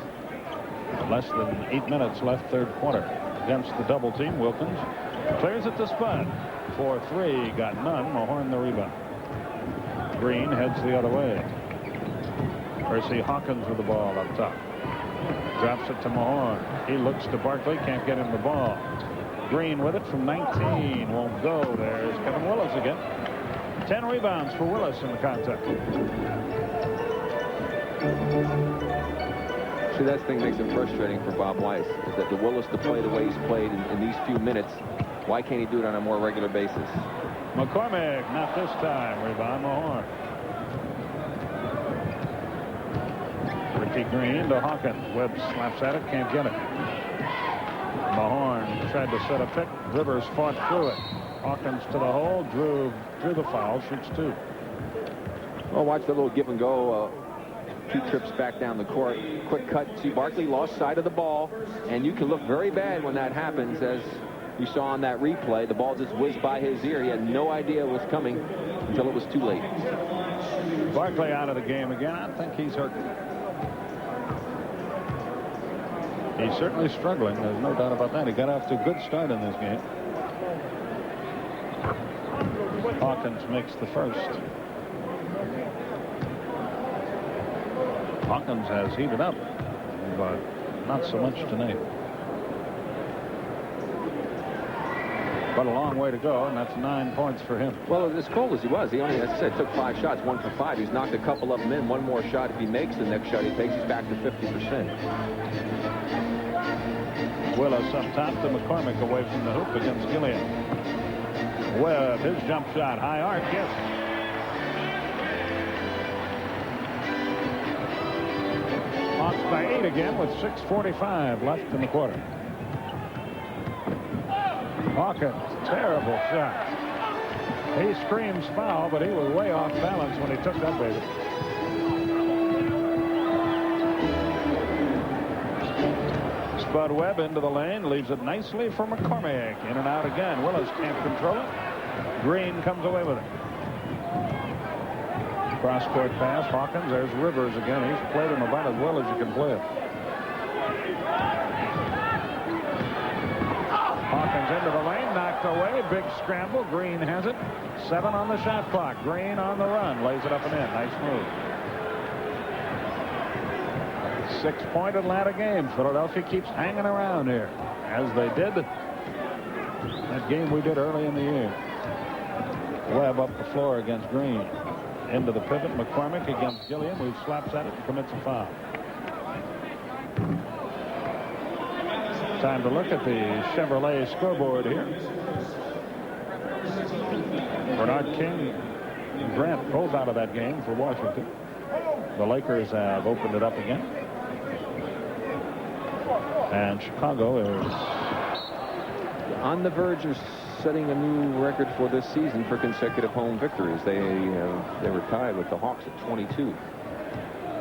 Less than 8 minutes left, third quarter. Against the double team, Wilkins clears it to Spud. 4-3, got none. Mahorn the rebound. Green heads the other way. Percy Hawkins with the ball up top. Drops it to Mahorn. He looks to Barkley, can't get him the ball. Green with it from 19. Won't go. There's Kevin Willis again. 10 rebounds for Willis in the contest. See, that thing makes it frustrating for Bob Weiss, is that the Willis to play the way he's played in these few minutes, why can't he do it on a more regular basis? McCormick, not this time. Rebound, Mahorn. Ricky Green to Hawkins. Webb slaps at it, can't get it. Mahorn tried to set a pick. Rivers fought through it. Hawkins to the hole, drew the foul, shoots 2. Well, watch the little give and go. 2 trips back down the court. Quick cut. See, Barkley lost sight of the ball, and you can look very bad when that happens, as you saw on that replay. The ball just whizzed by his ear. He had no idea it was coming until it was too late. Barkley out of the game again. I think he's hurt. He's certainly struggling. There's no doubt about that. He got off to a good start in this game. Hawkins makes the first. Hawkins has heated up, but not so much tonight. But a long way to go, and that's 9 points for him. Well, as cold as he was, he only, as I said, took 5 shots, 1 for 5. He's knocked a couple of them in. One more shot. If he makes the next shot he takes, he's back to 50%. Willis up top to McCormick away from the hoop against Gillian. Webb, his jump shot, high arc, yes. Hawks by 8 again with 6:45 left in the quarter. Hawkins, terrible shot. He screams foul, but he was way off balance when he took that baby. Spud Webb into the lane, leaves it nicely for McCormick. In and out again. Willis can't control it. Green comes away with it. Cross-court pass. Hawkins. There's Rivers again. He's played him about as well as you can play him. Hawkins into the lane, knocked away. Big scramble. Green has it. 7 on the shot clock. Green on the run. Lays it up and in. Nice move. 6-point Atlanta game. Philadelphia keeps hanging around here, as they did that game we did early in the year. Webb up the floor against Green. Into the pivot. McCormick against Gillian, who slaps at it and commits a foul. Time to look at the Chevrolet scoreboard here. Bernard King and Grant both out of that game for Washington. The Lakers have opened it up again. And Chicago is on the verge of setting a new record for this season for consecutive home victories. They were tied with the Hawks at 22.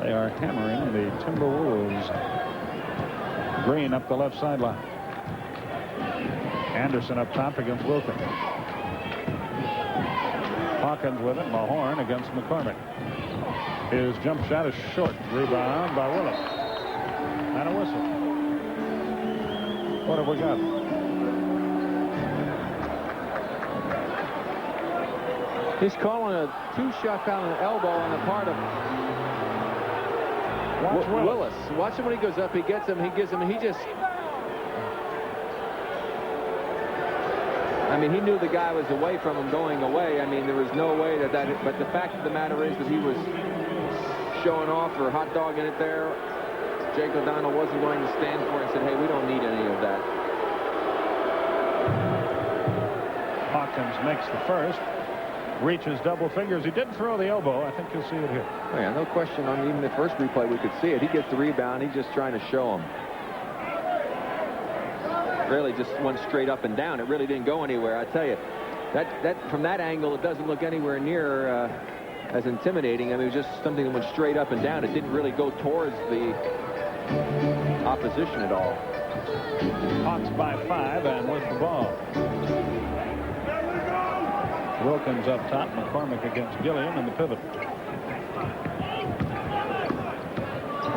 They are hammering the Timberwolves. Green up the left sideline. Anderson up top against Wilkins. Hawkins with it. Mahorn against McCormick. His jump shot is short. Rebound by Willis. And a whistle. What have we got? He's calling a two-shot foul on an elbow on the part of Willis. Watch him when he goes up. He gets him. He gives him. He just. I mean, he knew the guy was away from him going away. I mean, there was no way that. But the fact of the matter is that he was showing off or hot dogging it there. Jake O'Donnell wasn't going to stand for it and said, hey, we don't need any of that. Hawkins makes the first. Reaches double fingers. He did throw the elbow. I think you'll see it here. Oh, yeah, no question. On even the first replay, we could see it. He gets the rebound. He's just trying to show him. Really just went straight up and down. It really didn't go anywhere. I tell you, that from that angle, it doesn't look anywhere near as intimidating. I mean, it was just something that went straight up and down. It didn't really go towards the opposition at all. Hawks by 5 and with the ball. Wilkins up top. McCormick against Gilliam in the pivot.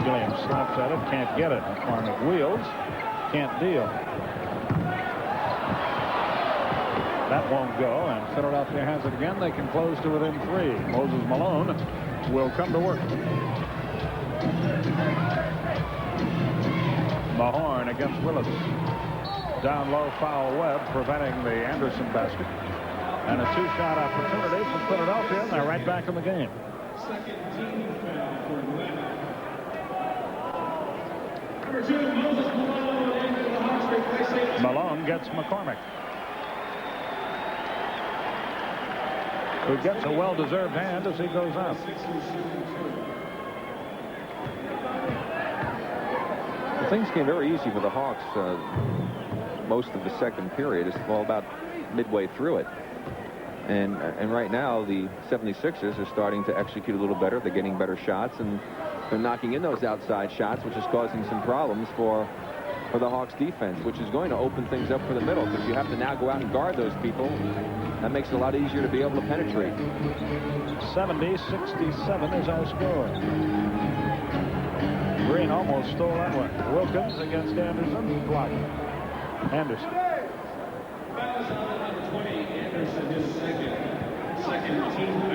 Gilliam slaps at it. Can't get it. McCormick wheels. Can't deal. That won't go, and Philadelphia has it again. They can close to within 3. Moses Malone will come to work. Mahorn against Willis. Down low, foul Webb, preventing the Anderson basket. And a 2-shot opportunity for Philadelphia, and they're right back in the game. Malone gets McCormick, who gets a well-deserved hand as he goes out. Well, things came very easy for the Hawks most of the second period. It's all about midway through it. And right now, the 76ers are starting to execute a little better. They're getting better shots, and they're knocking in those outside shots, which is causing some problems for the Hawks defense, which is going to open things up for the middle, because you have to now go out and guard those people. That makes it a lot easier to be able to penetrate. 70-67 is our score. Green almost stole that one. Wilkins against Anderson. Blocked. Anderson.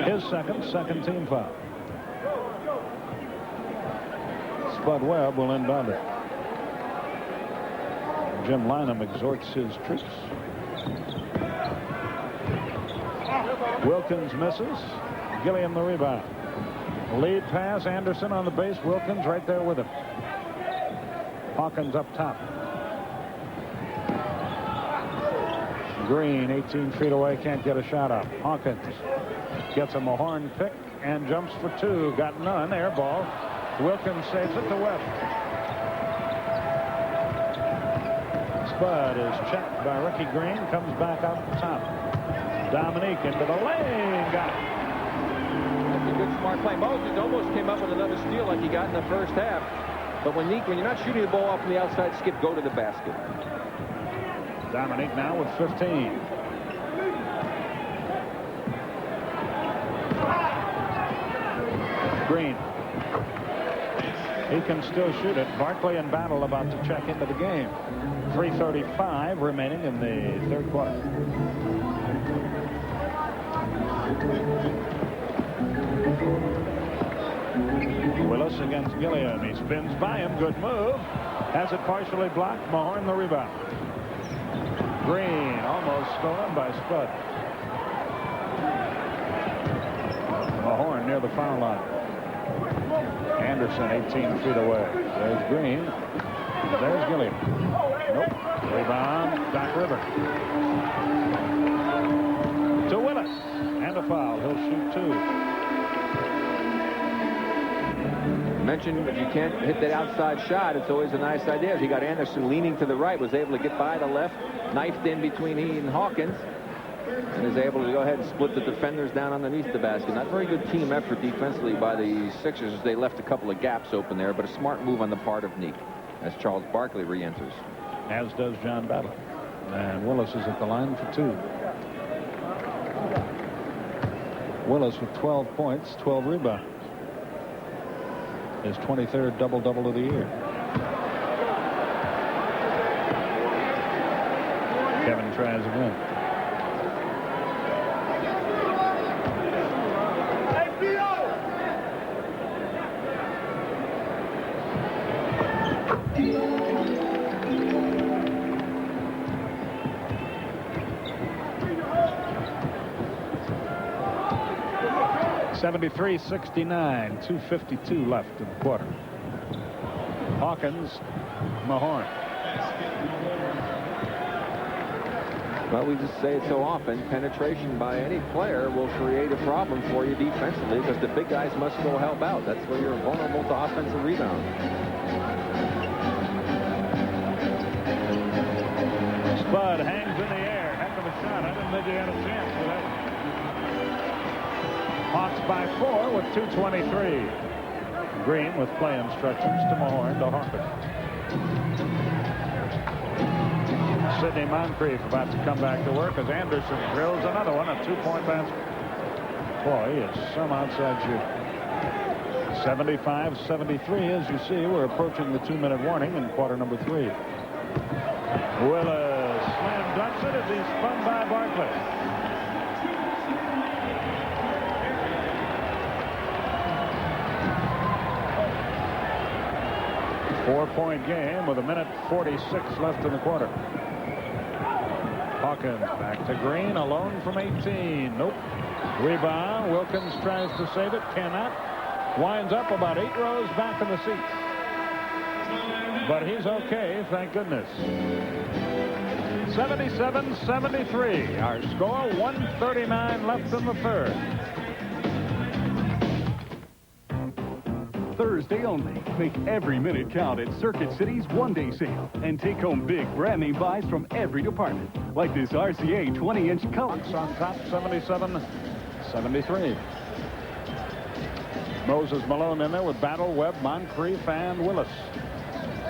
His second team foul. Spud Webb will inbound it. Jim Lynam exhorts his troops. Wilkins misses. Gilliam the rebound. Lead pass. Anderson on the base. Wilkins right there with him. Hawkins up top. Green 18 feet away, can't get a shot up. Hawkins gets a Mahorn pick and jumps for 2. Got none. Air ball. Wilkins saves it to Webb. Spud is checked by Ricky Green. Comes back up top. Dominique into the lane. Got it. That's a good smart play. Moses almost came up with another steal like he got in the first half. But when you're not shooting the ball off from the outside skip, go to the basket. Dominique now with 15. Green. He can still shoot it. Barkley and Battle about to check into the game. 3:35 remaining in the third quarter. Willis against Gilliam. He spins by him. Good move. Has it partially blocked. Mahorn the rebound. Green almost stolen by Spud. Mahorn near the foul line. Anderson 18 feet away. There's Green. There's Gilliam. Nope. Rebound. Doc River. To Willis. And a foul. He'll shoot 2. Mentioned if you can't hit that outside shot, it's always a nice idea. He got Anderson leaning to the right, was able to get by the left, knifed in between he and Hawkins, and is able to go ahead and split the defenders down underneath the basket. Not very good team effort defensively by the Sixers as they left a couple of gaps open there, but a smart move on the part of Neek as Charles Barkley re-enters. As does John Battle. And Willis is at the line for 2. Willis with 12 points, 12 rebounds. His 23rd double-double of the year. Kevin tries again. 73-69, 2:52 left in the quarter. Hawkins, Mahorn. Well, we just say it so often, penetration by any player will create a problem for you defensively because the big guys must go help out. That's where you're vulnerable to offensive rebound. Spud hangs in the air. Heck of a shot. I didn't think he had a chance for that. Hawks by 4 with 2:23. Green with play instructions to Mahorn to Hawkins. Sidney Moncrief about to come back to work as Anderson drills another one, a 2-point basket. Boy, he is some outside shooter. 75-73, as you see, we're approaching the 2-minute warning in quarter number 3. Willis slam dunks it as he's spun by Barkley. Four-point game with 1:46 left in the quarter. Hawkins back to Green, alone from 18. Nope. Rebound. Wilkins tries to save it, cannot. Winds up about 8 rows back in the seats. But he's okay, thank goodness. 77-73. Our score, 1:39 left in the third. Thursday only. Make every minute count at Circuit City's one-day sale and take home big brand name buys from every department, like this RCA 20-inch color. Bucks on top, 77-73. Moses Malone in there with Battle, Webb, Moncrief, and Willis.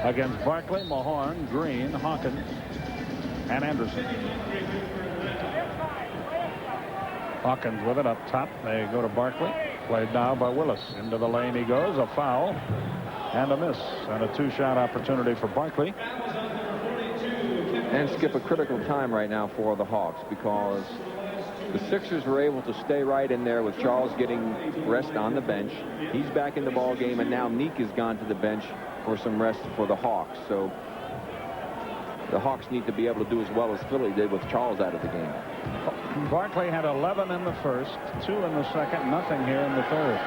Against Barkley, Mahorn, Green, Hawkins, and Anderson. Hawkins with it up top. They go to Barkley. Played now by Willis. Into the lane he goes. A foul and a miss. And a 2-shot opportunity for Barkley. And Skip, a critical time right now for the Hawks because the Sixers were able to stay right in there with Charles getting rest on the bench. He's back in the ball game, and now Neek has gone to the bench for some rest for the Hawks. So the Hawks need to be able to do as well as Philly did with Charles out of the game. Barkley had 11 in the first, 2 in the second, nothing here in the third.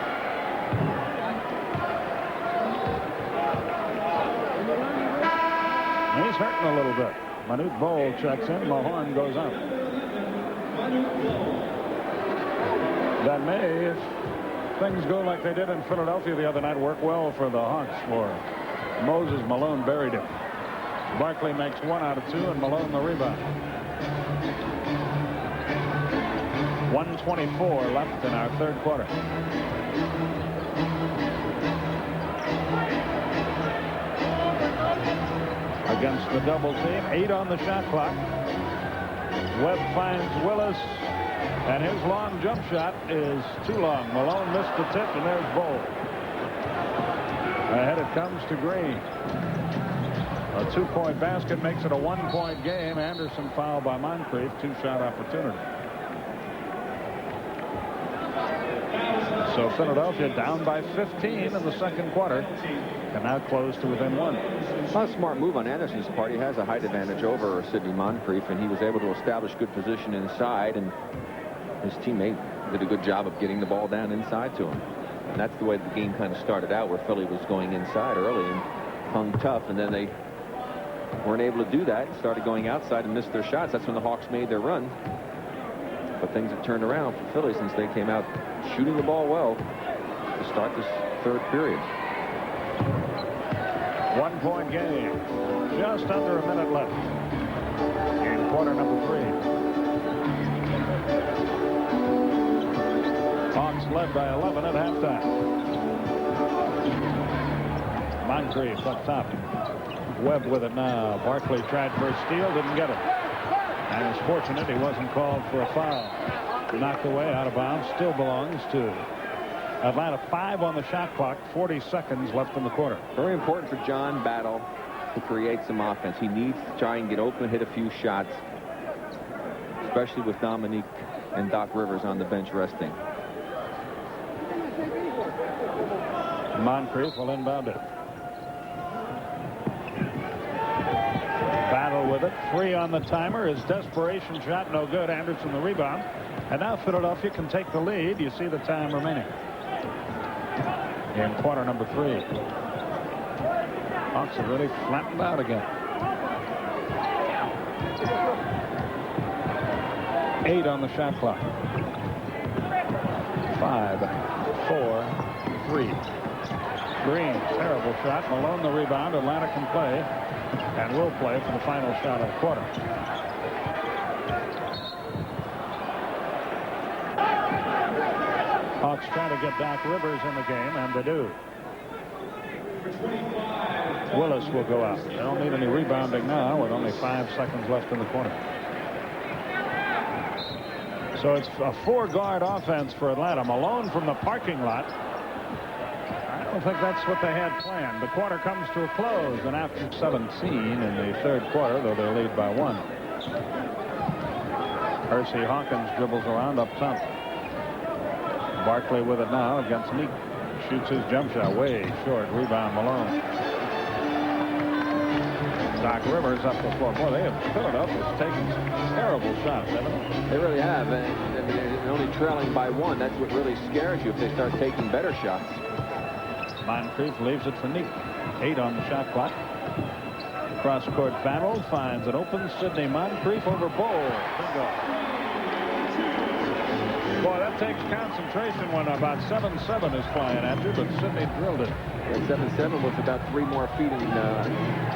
And he's hurting a little bit. Manute Bol checks in. Mahorn goes up. That may, if things go like they did in Philadelphia the other night, work well for the Hawks. For Moses Malone buried him. Barkley makes 1 out of 2, and Malone the rebound. 1:24 left in our third quarter. Against the double team, 8 on the shot clock. Webb finds Willis, and his long jump shot is too long. Malone missed the tip, and there's Bol. Ahead it comes to Green. A 2-point basket makes it a 1-point game. Anderson fouled by Moncrief, 2-shot opportunity. So Philadelphia down by 15 in the second quarter, and now close to within 1. A smart move on Anderson's part. He has a height advantage over Sidney Moncrief, and he was able to establish good position inside, and his teammate did a good job of getting the ball down inside to him. And that's the way the game kind of started out, where Philly was going inside early and hung tough, and then they weren't able to do that, started going outside and missed their shots. That's when the Hawks made their run. But things have turned around for Philly since they came out shooting the ball well to start this third period. 1-point game. Just under a minute left in quarter number 3. Hawks led by 11 at halftime. Moncrief up top. Webb with it now. Barkley tried for a steal, didn't get it. And it's fortunate he wasn't called for a foul. Knocked away, out of bounds. Still belongs to Atlanta. 5 on the shot clock. 40 seconds left in the quarter. Very important for John Battle to create some offense. He needs to try and get open, hit a few shots, especially with Dominique and Doc Rivers on the bench resting. Moncrief will inbound it. Battle with with it. 3 on the timer. His desperation shot, no good. Anderson the rebound. And now Philadelphia can take the lead. You see the time remaining in quarter number 3. Hawks have really flattened out again. 8 on the shot clock. 5, 4, 3. Green, terrible shot. Malone the rebound. Atlanta can play and will play for the final shot of the quarter. Hawks trying to get Doc Rivers in the game, and they do. Willis will go out. They don't need any rebounding now with only 5 seconds left in the quarter. So it's a 4-guard offense for Atlanta. Malone from the parking lot. I don't think that's what they had planned. The quarter comes to a close, and after 17 in the 3rd quarter, though they lead by 1. Hersey Hawkins dribbles around up top. Barkley with it now against Meek. Shoots his jump shot way short. Rebound Malone. Doc Rivers up the floor. Boy, Philadelphia's taking some terrible shots, haven't they? They really have. And they're only trailing by 1. That's what really scares you if they start taking better shots. Moncrief leaves it for Neek. 8 on the shot clock. Cross-court battle finds an open Sidney Moncrief over Bowles. Bingo. Boy, that takes concentration when about 7-7 is flying at you, but Sidney drilled it. And 7-7 was about 3 more feet in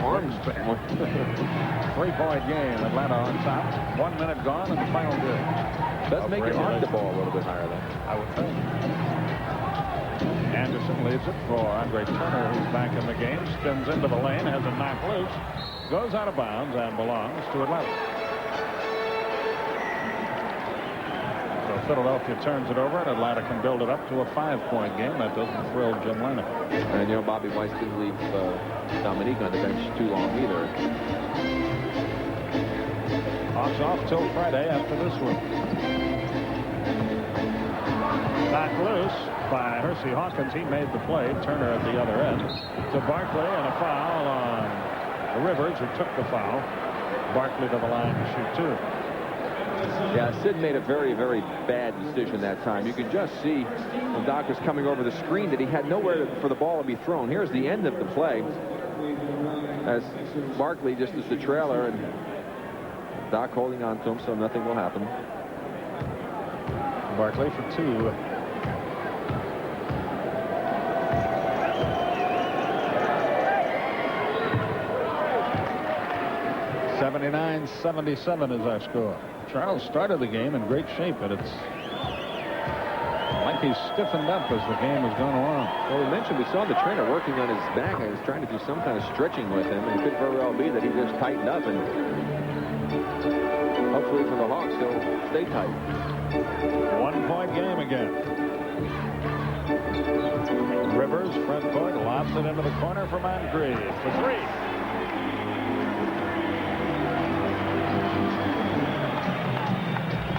arms. 3-point game. Atlanta on top. 1 minute gone in the final period. Does make it arc the ball a little bit higher, though. I would think. Anderson leaves it for Andre Turner, who's back in the game. Spins into the lane, has it knocked loose, goes out of bounds, and belongs to Atlanta. So Philadelphia turns it over, and Atlanta can build it up to a 5-point game. That doesn't thrill Jim Lennon. And, you know, Bobby Weiss didn't leave Dominique on the bench too long either. Hawks off till Friday after this one. Knocked loose by Hersey Hawkins. He made the play. Turner at the other end to Barkley, and a foul on Rivers, who took the foul. Barkley to the line to shoot 2. Yeah, Sid made a very, very bad decision that time. You can just see when Doc was coming over the screen that he had nowhere for the ball to be thrown. Here's the end of the play as Barkley just is the trailer, and Doc holding on to him, so nothing will happen. Barkley for 2. 79-77 is our score. Charles started the game in great shape, but it's like he's stiffened up as the game has gone along. Well, we mentioned we saw the trainer working on his back. He was trying to do some kind of stretching with him, and it could very well be that he just tightened up, and hopefully for the Hawks he'll stay tight. 1-point game again. Rivers, front court, lobs it into the corner for Moncrief for 3.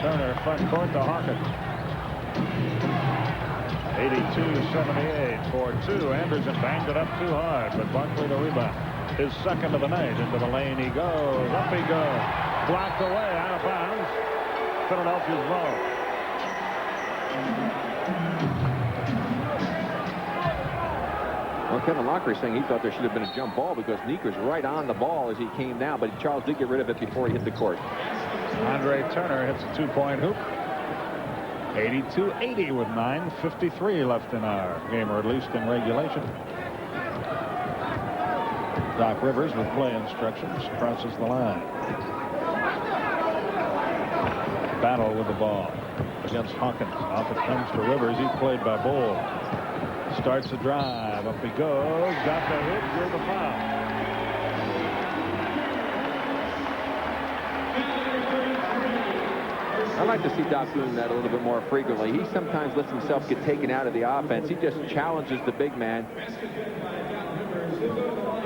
Turner front court to Hawkins. 82-78 for 2. Anderson banged it up too hard, but Barkley the rebound. His second of the night. Into the lane he goes. Up he goes. Blocked away, out of bounds. Philadelphia's ball. Well, Kevin Lockery saying he thought there should have been a jump ball because Neek was right on the ball as he came down, but Charles did get rid of it before he hit the court. Andre Turner hits a 2-point hoop. 82-80 with 9:53 left in our game, or at least in regulation. Doc Rivers with play instructions crosses the line. Battle with the ball against Hawkins. Off it comes to Rivers. He's played by Bull. Starts a drive. Up he goes. Got the hit. Drew the foul. I like to see Doc doing that a little bit more frequently. He sometimes lets himself get taken out of the offense. He just challenges the big man.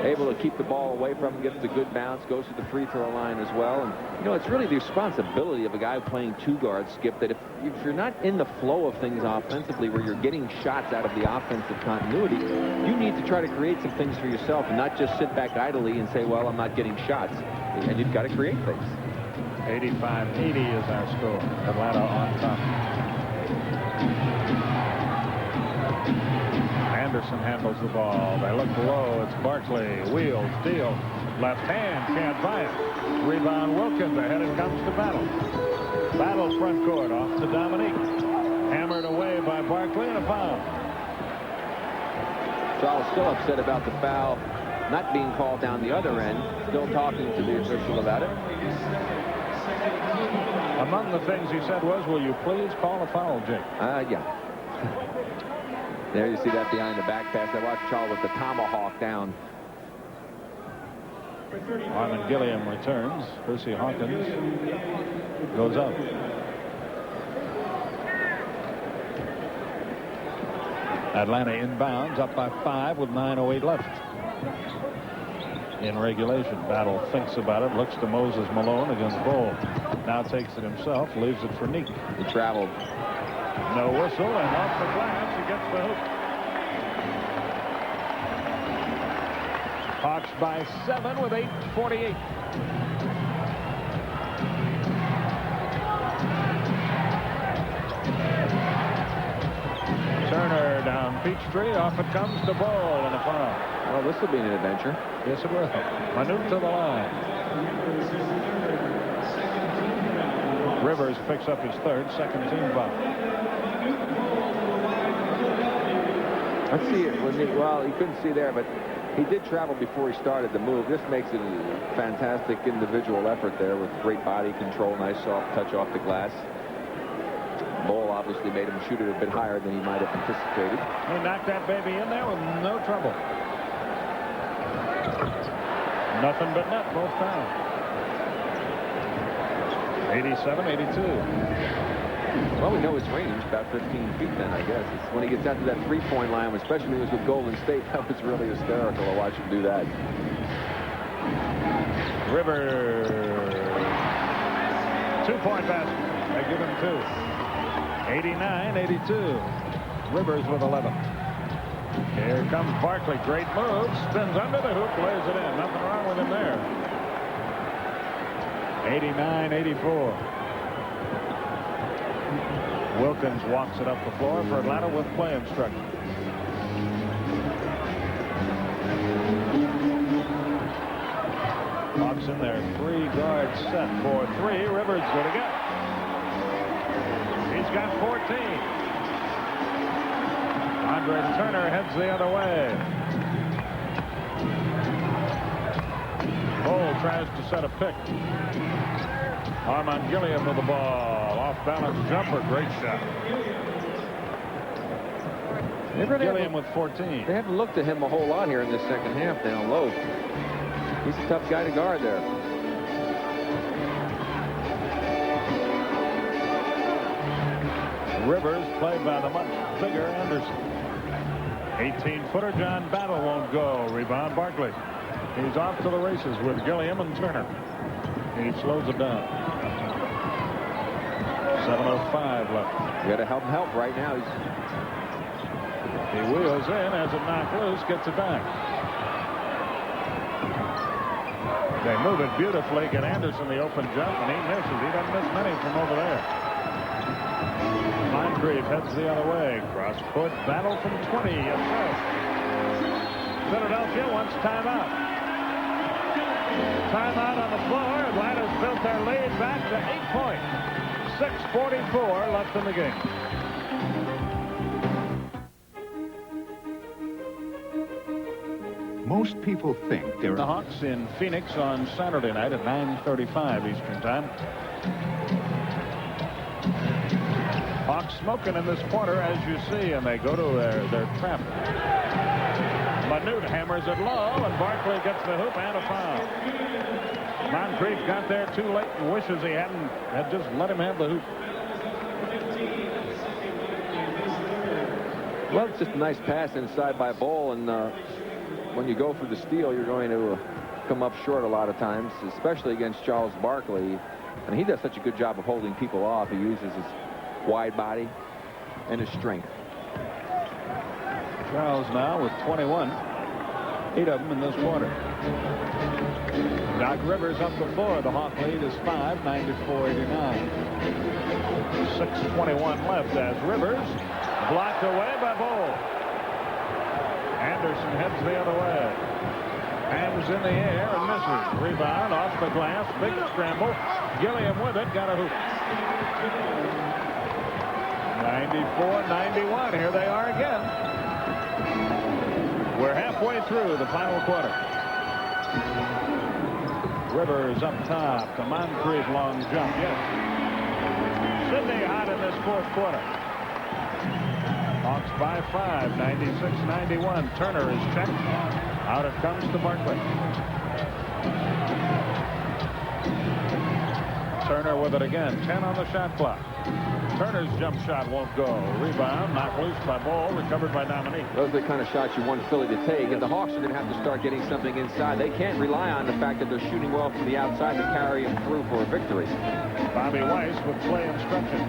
able to keep the ball away from him, gets a good bounce, goes to the free throw line as well. And, you know, it's really the responsibility of a guy playing two guard, Skip, that if you're not in the flow of things offensively where you're getting shots out of the offensive continuity, you need to try to create some things for yourself and not just sit back idly and say, well, I'm not getting shots. And you've got to create things. 85-80 is our score. Atlanta on top. Anderson handles the ball. They look low. It's Barkley. Wheels, deal. Left hand, can't buy it. Rebound Wilkins. Ahead it comes to Battle. Battle front court off to Dominique. Hammered away by Barkley and a foul. Charles still upset about the foul not being called down the other end. Still talking to the official about it. Among the things he said was, will you please call a foul, Jake? Yeah. There you see that behind the back pass. I watched Charles with the tomahawk down. Armin Gilliam returns. Percy Hawkins goes up. Atlanta inbounds, up by 5 with 9:08 left. In regulation, Battle thinks about it, looks to Moses Malone against Bull. Now takes it himself, leaves it for Neek. He traveled. No whistle, and off the glass, he gets the hoop. Hawks by 7 with 8:48. Turner down Peachtree. Off it comes to Bull and a foul. Well, this will be an adventure. Yes, it will. Manute to the line. Rivers picks up his third, second team foul. Let's see it. Well, he couldn't see there, but he did travel before he started the move. This makes it a fantastic individual effort there with great body control. Nice soft touch off the glass. Bull obviously made him shoot it a bit higher than he might have anticipated. He knocked that baby in there with no trouble. Nothing but net both times. 87-82. Well, we know his range, about 15 feet then, I guess. It's when he gets out to that three-point line, especially when he was with Golden State, that was really hysterical to watch him do that. Rivers. 2-point basket. They give him 2. 89-82. Rivers with 11. Here comes Barkley. Great move. Spins under the hoop, lays it in. Nothing wrong with him there. 89-84. Wilkins walks it up the floor for Atlanta with play instructions. Hawks in there. 3-guard set for 3. Rivers going to get. He's got 14. Andre Turner heads the other way. Bull tries to set a pick. Armand Gilliam with the ball. Off-balance jumper. Great shot. Gilliam with 14. They haven't looked at him a whole lot here in the second half down low. He's a tough guy to guard there. Rivers played by the much bigger Anderson. 18-footer John Battle won't go. Rebound Barkley. He's off to the races with Gilliam and Turner. He slows it down. 7:05 left. You got to help him help right now. He wheels in, has it knocked loose, gets it back. They move it beautifully. Get Anderson the open jump, and he misses. He doesn't miss many from over there. Moncrief heads the other way. Cross court battle from 20. Yes, sir. Philadelphia wants timeout. Timeout on the floor. Atlanta's built their lead back to 8 points. 6:44 left in the game. Most people think they're the Hawks in Phoenix on Saturday night at 9:35 Eastern Time. Hawks smoking in this quarter, as you see, and they go to their trap. Manute hammers it low, and Barkley gets the hoop and a foul. Moncrief got there too late and wishes he had just let him have the hoop. Well, it's just a nice pass inside by Bull, and when you go for the steal, you're going to come up short a lot of times, especially against Charles Barkley. And he does such a good job of holding people off. He uses his wide body and his strength. Charles now with 21. 8 of them in this quarter. Doc Rivers up the floor. The Hawk lead is 5, 94-89. 6:21 left as Rivers blocked away by Bull. Anderson heads the other way. Hands in the air and misses. Rebound off the glass. Big scramble. Gilliam with it. Got a hoop. 94-91. Here they are again. We're halfway through the final quarter. Rivers up top. The Moncrief long jump. Yes. Sidney hot in this fourth quarter. Hawks by 5. 96-91. Turner is checked. Out it comes to Barkley. Turner with it again. 10 on the shot clock. Turner's jump shot won't go. Rebound, knocked loose by Ball, recovered by Dominique. Those are the kind of shots you want Philly to take, and the Hawks are going to have to start getting something inside. They can't rely on the fact that they're shooting well from the outside to carry them through for a victory. Bobby Weiss with play instruction.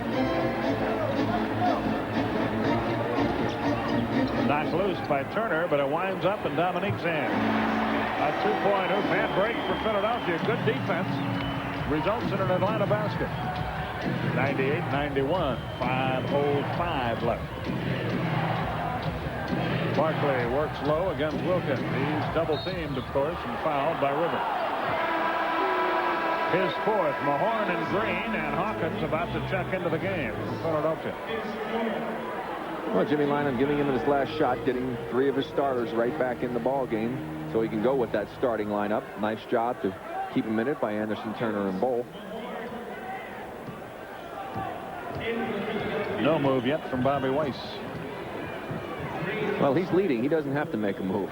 Knocked loose by Turner, but it winds up in Dominique's hand. A two-point hoop. Bad break for Philadelphia. Good defense. Results in an Atlanta basket. 98-91. 5:05 left. Barkley works low against Wilkins. He's double-teamed, of course, and fouled by Rivers. His fourth. Mahorn and Green and Hawkins about to check into the game from Philadelphia. Well, Jimmy Lynam giving him his last shot, getting 3 of his starters right back in the ball game, so he can go with that starting lineup. Nice job to keep him in it by Anderson, Turner, and Bull. No move yet from Bobby Weiss. Well, he's leading. He doesn't have to make a move.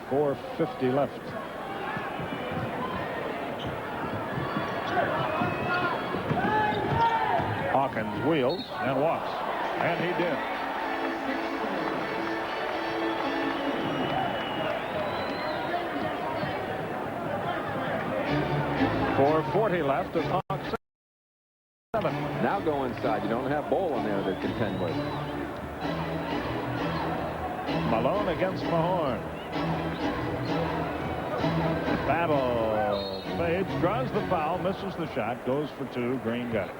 4:50 left. Hawkins wheels and walks. And he did. .440 left as Hawks 7. Now go inside. You don't have Bull in there to contend with. Malone against Mahorn. Battle fades, draws the foul, misses the shot, goes for 2. Green got it.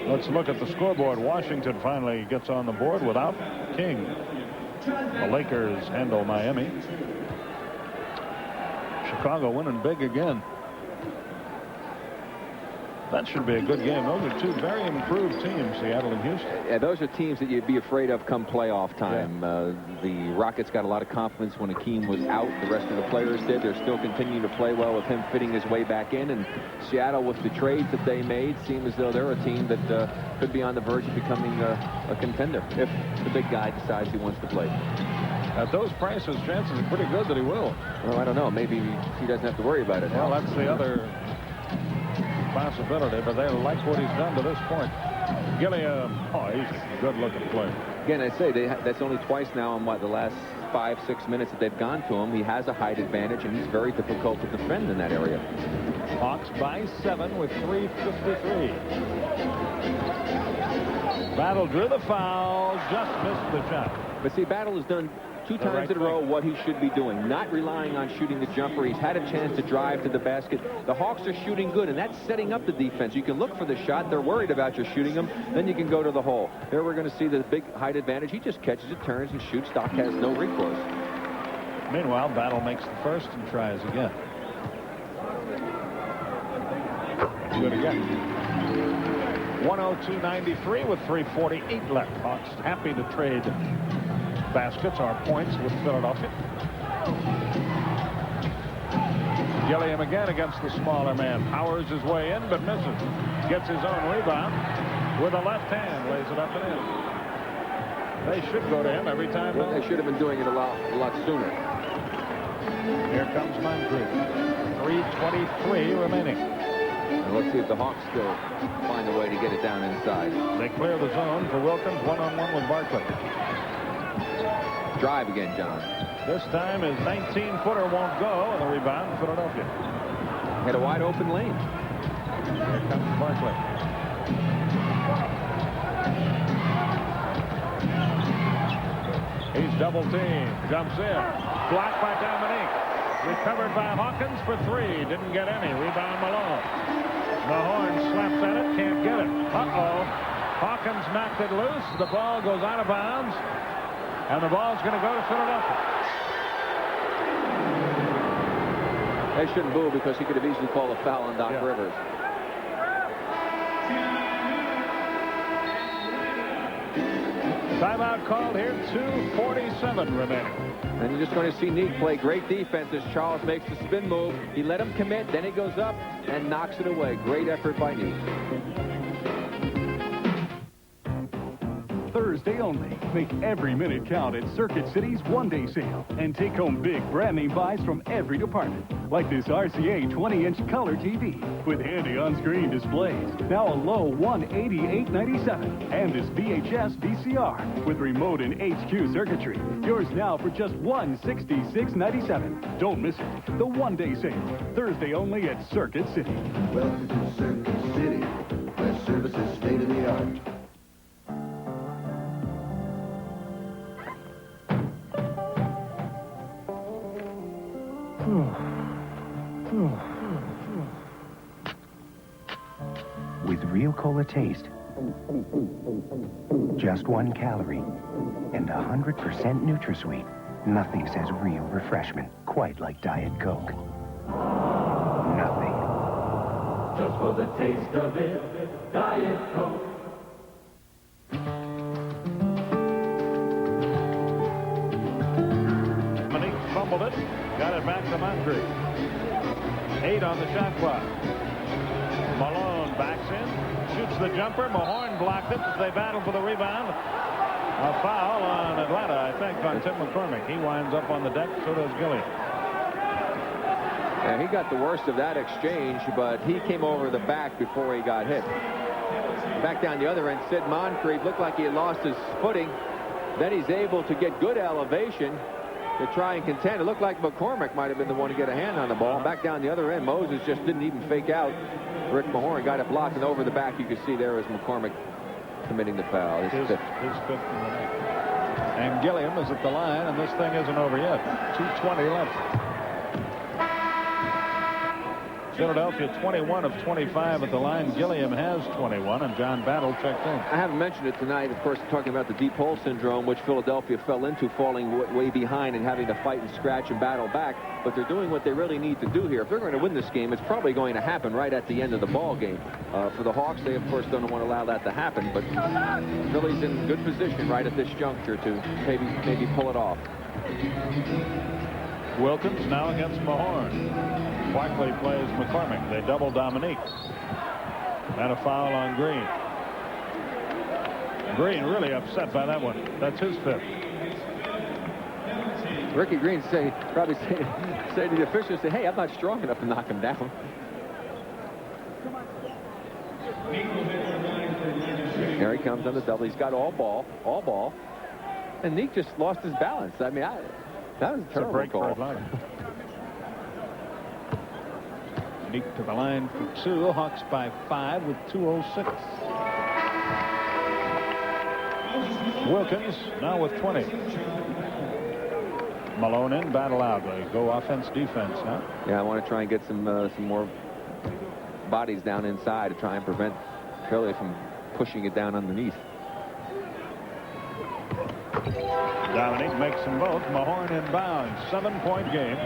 Let's look at the scoreboard. Washington finally gets on the board without King. The Lakers handle Miami. Chicago winning big again. That should be a good game. Those are 2 very improved teams, Seattle and Houston. Yeah, those are teams that you'd be afraid of come playoff time. Yeah. The Rockets got a lot of confidence when Hakeem was out. The rest of the players did. They're still continuing to play well with him fitting his way back in. And Seattle, with the trades that they made, seem as though they're a team that could be on the verge of becoming a contender if the big guy decides he wants to play. At those prices, chances are pretty good that he will. Well, I don't know. Maybe he doesn't have to worry about it. Well, that's the other possibility, but they like what he's done to this point. Gilliam, he's a good-looking player. Again, I say that's only twice now in the last 5-6 minutes that they've gone to him. He has a height advantage, and he's very difficult to defend in that area. Hawks by 7 with 3:53. Battle drew the foul, just missed the shot. But see, Battle has done 2 times in a row what he should be doing, not relying on shooting the jumper. He's had a chance to drive to the basket. The Hawks are shooting good, and that's setting up the defense. You can look for the shot. They're worried about you shooting them. Then you can go to the hole. There we're going to see the big height advantage. He just catches it, turns, and shoots. Doc has no recourse. Meanwhile, Battle makes the first and tries again. Good again. 102-93 with 3:48 left. Hawks happy to trade baskets or points with Philadelphia. Gilliam again against the smaller man. Powers his way in, but misses. Gets his own rebound with a left hand. Lays it up and in. They should go to him every time. Well, they should have been doing it a lot sooner. Here comes Moncrief. 3:23 remaining. And let's see if the Hawks still find a way to get it down inside. They clear the zone for Wilkins, one-on-one with Barkley. drive again, John. This time his 19-footer won't go, and the rebound, Philadelphia. Had a wide open lane. Here comes Barkley. He's double teamed. Jumps in. Blocked by Dominique. Recovered by Hawkins for three. Didn't get any. Rebound Malone. Mahorn slaps at it. Can't get it. Uh-oh. Hawkins knocked it loose. The ball goes out of bounds. And the ball's going to go to Philadelphia. They shouldn't boo because he could have easily called a foul on Doc Rivers. Timeout called here. 2:47 remaining. And you're just going to see Neek play great defense as Charles makes the spin move. He let him commit, then he goes up and knocks it away. Great effort by Neek. Thursday only. Make every minute count at Circuit City's one-day sale and take home big brand-name buys from every department. Like this RCA 20-inch color TV with handy on-screen displays. Now a low $188.97. And this VHS VCR with remote and HQ circuitry. Yours now for just $166.97. Don't miss it. The one-day sale. Thursday only at Circuit City. Welcome to Circuit City, where service is state-of-the-art. With real cola taste, just 1 calorie, and 100% NutraSweet, nothing says real refreshment quite like Diet Coke. Nothing. Just for the taste of it, Diet Coke. Monique fumbled it. Got it back to Moncrief. 8 on the shot clock. Malone backs in. Shoots the jumper. Mahorn blocked it as they battle for the rebound. A foul on Atlanta, I think, on Tim McCormick. He winds up on the deck. So does Gilliam. Yeah, he got the worst of that exchange, but he came over the back before he got hit. Back down the other end, Sid Moncrief looked like he had lost his footing. Then he's able to get good elevation to try and contend. It looked like McCormick might have been the one to get a hand on the ball. Back down the other end, Moses just didn't even fake out. Rick Mahorn got it blocked, and over the back you could see there was McCormick committing the foul. His fifth. His fifth in the night. And Gilliam is at the line, and this thing isn't over yet. 2:20 left. Philadelphia 21 of 25 at the line. Gilliam has 21, and John Battle checked in. I haven't mentioned it tonight, of course, talking about the deep hole syndrome, which Philadelphia fell into, falling way behind and having to fight and scratch and battle back. But they're doing what they really need to do here. If they're going to win this game, it's probably going to happen right at the end of the ball game. For the Hawks, they, of course, don't want to allow that to happen. But Philly's in good position right at this juncture to maybe pull it off. Wilkins now against Mahorn. Barkley plays McCormick. They double Dominique. And a foul on Green. Green really upset by that one. That's his fifth. Ricky Green probably say to the officials, hey, I'm not strong enough to knock him down. Here he comes on the double. He's got all ball. And Neek just lost his balance. I mean, that was a terrible call. Neek to the line for 2. Hawks by 5 with 2:06. Wilkins now with 20. Malone in, battle out. They go offense, defense now. Yeah, I want to try and get some more bodies down inside to try and prevent Philly from pushing it down underneath. Dominique makes them both. Mahorn inbounds. 7-point game.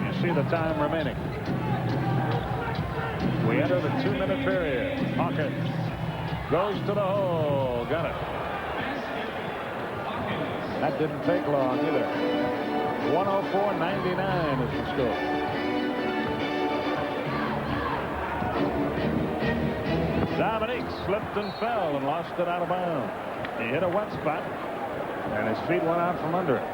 You see the time remaining. We enter the 2-minute period. Hawkins goes to the hole. Got it. That didn't take long either. 104-99 is the score. Dominique slipped and fell and lost it out of bounds. He hit a wet spot, and his feet went out from under it.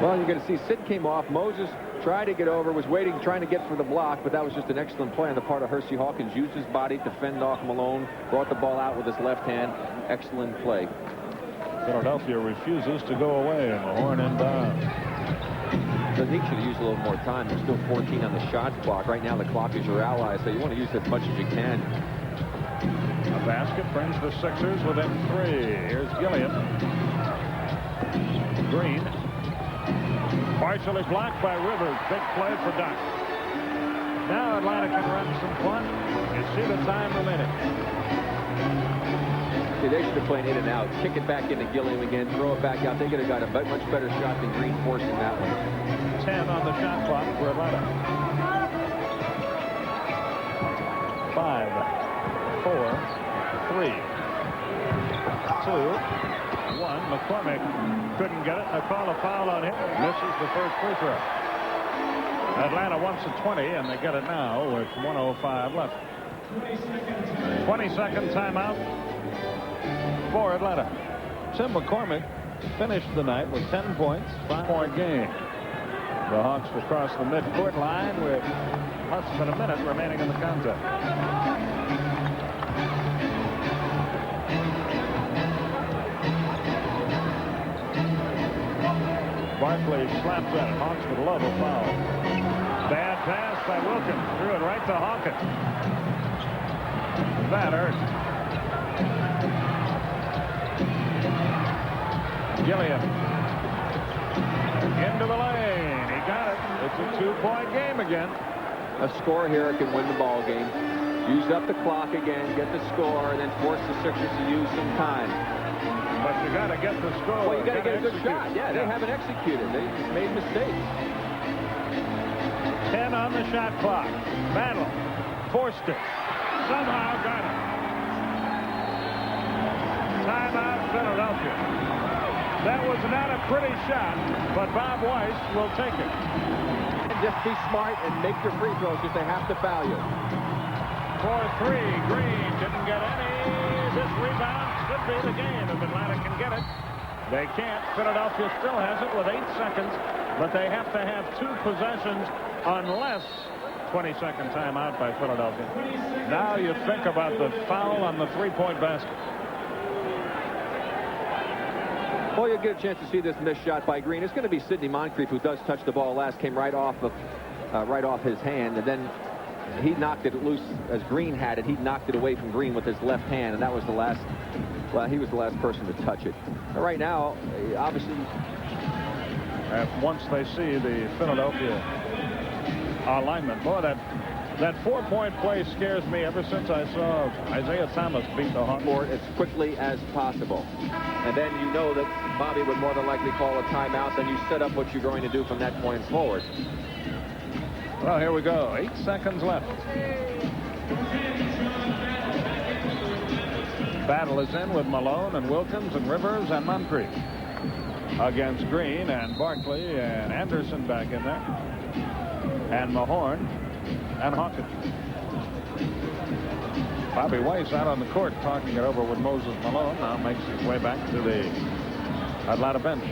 Well, you're going to see Sid came off. Moses tried to get over, was waiting, trying to get for the block, but that was just an excellent play on the part of Hersey Hawkins. Used his body to fend off Malone, brought the ball out with his left hand. Excellent play. Philadelphia refuses to go away, and Mahorn inbounds. The Heat should have used a little more time. There's still 14 on the shot clock. Right now, the clock is your ally, so you want to use it as much as you can. A basket brings the Sixers within 3. Here's Gilliam. Green. Partially blocked by Rivers. Big play for Doc. Now Atlanta can run some fun. You see the time remaining. See, they should have played in and out. Kick it back into Gilliam again. Throw it back out. They could have got a much better shot than Green forcing that one. 10 on the shot clock for Atlanta. 5, 4, 3, 2, 1. McCormick couldn't get it. A call a foul on him. Misses the first free throw. Atlanta wants a 20, and they get it now with 1:05 left. 20-second timeout for Atlanta. Tim McCormick finished the night with 10 points, 5-point game. The Hawks will cross the midcourt line with less than a minute remaining in the contest. Barkley slaps at it. Hawks would love a foul. Bad pass by Wilkins. Threw it right to Hawkins. That hurt. Gilliam. Into the lane. He got it. It's a 2-point game again. A score here can win the ball game. Use up the clock again, get the score, and then force the Sixers to use some time. But you got to get the score. Well, you got to get a good shot. Yeah, they haven't executed. They made mistakes. 10 on the shot clock. Battle. Forced it. Somehow got it. Timeout, Philadelphia. That was not a pretty shot, but Bob Weiss will take it. And just be smart and make your free throws if they have to foul you. 4-3. Green didn't get any. This rebound should be the game if Atlanta can get it. They can't. Philadelphia still has it with 8 seconds, but they have to have 2 possessions unless 20-second timeout by Philadelphia. Now you think about the foul on the 3-point basket. Well, you'll get a chance to see this missed shot by Green. It's going to be Sidney Moncrief who does touch the ball last. Came right off his hand, and then he knocked it loose as Green had it. He knocked it away from Green with his left hand, and that was the last. Well, he was the last person to touch it. But right now, obviously, once they see the Philadelphia alignment, boy, that 4-point play scares me ever since I saw Isaiah Thomas beat the Hawks as quickly as possible. And then you know that Bobby would more than likely call a timeout. Then you set up what you're going to do from that point forward. Well, here we go. 8 seconds left. Battle is in with Malone and Wilkins and Rivers and Moncrief against Green and Barkley and Anderson back in there. And Mahorn and Hawkins. Bobby Weiss out on the court talking it over with Moses Malone. Now makes his way back to the Atlanta bench.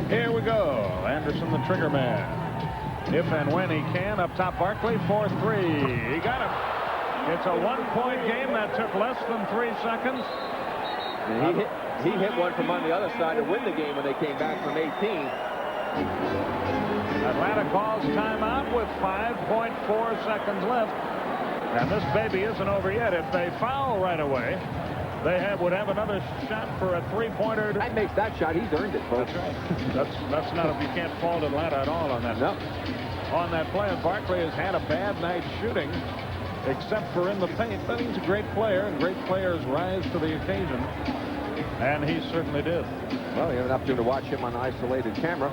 Here we go. Anderson, the trigger man. If and when he can, up top Barkley, 4-3. He got it. It's a 1-point game that took less than 3 seconds. And he hit one from on the other side to win the game when they came back from 18. Atlanta calls timeout with 5.4 seconds left. And this baby isn't over yet. If they foul right away, they would have another shot for a 3-pointer. That makes that shot. He's earned it, folks. That's right. That's not if you can't fault Atlanta at all on that. No. On that play, and Barkley has had a bad night shooting, except for in the paint. But he's a great player, and great players rise to the occasion. And he certainly did. Well, you have an opportunity to watch him on isolated camera.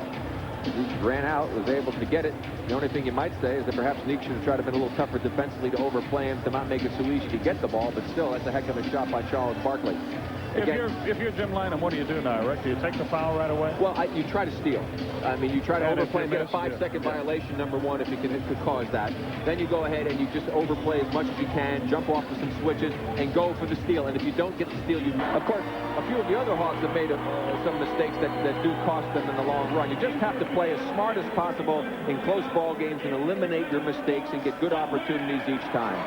He ran out, was able to get it. The only thing you might say is that perhaps Neek should have tried to be a little tougher defensively to overplay him, to not make it so easy to get the ball. But still, that's a heck of a shot by Charles Barkley. If you're Jim Lynam, what do you do now, Rick? Do you take the foul right away? Well, you try to steal. I mean, you try to overplay and get a 5-second yeah. violation, number one, if you could cause that. Then you go ahead and you just overplay as much as you can, jump off to some switches, and go for the steal. And if you don't get the steal, of course, a few of the other Hawks have made some mistakes that do cost them in the long run. You just have to play as smart as possible in close ball games and eliminate your mistakes and get good opportunities each time.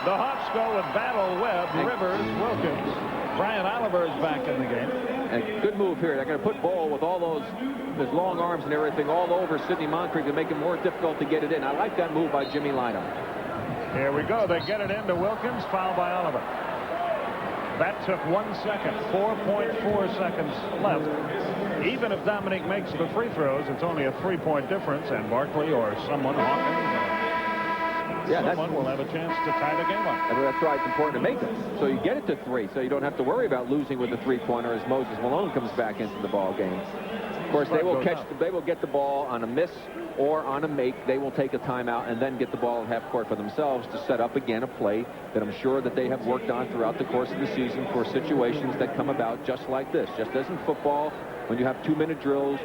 The Hawks go with Battle, Webb, Rivers, Wilkins. Brian Oliver is back in the game. And good move here. They're going to put Ball with all those his long arms and everything all over Sidney Moncrief to make it more difficult to get it in. I like that move by Jimmy Lynam. Here we go. They get it into Wilkins. Foul by Oliver. That took 1 second. 4.4 seconds left. Even if Dominique makes the free throws, it's only a 3-point difference, and Barkley or someone, Hawkins, someone will have a chance to tie the game up. That's why it's important to make it. So you get it to 3, so you don't have to worry about losing with a 3-pointer as Moses Malone comes back into the ball game. Of course, they will get the ball on a miss or on a make. They will take a timeout and then get the ball at half court for themselves to set up again a play that I'm sure that they have worked on throughout the course of the season for situations that come about just like this. Just as in football, when you have 2-minute drills.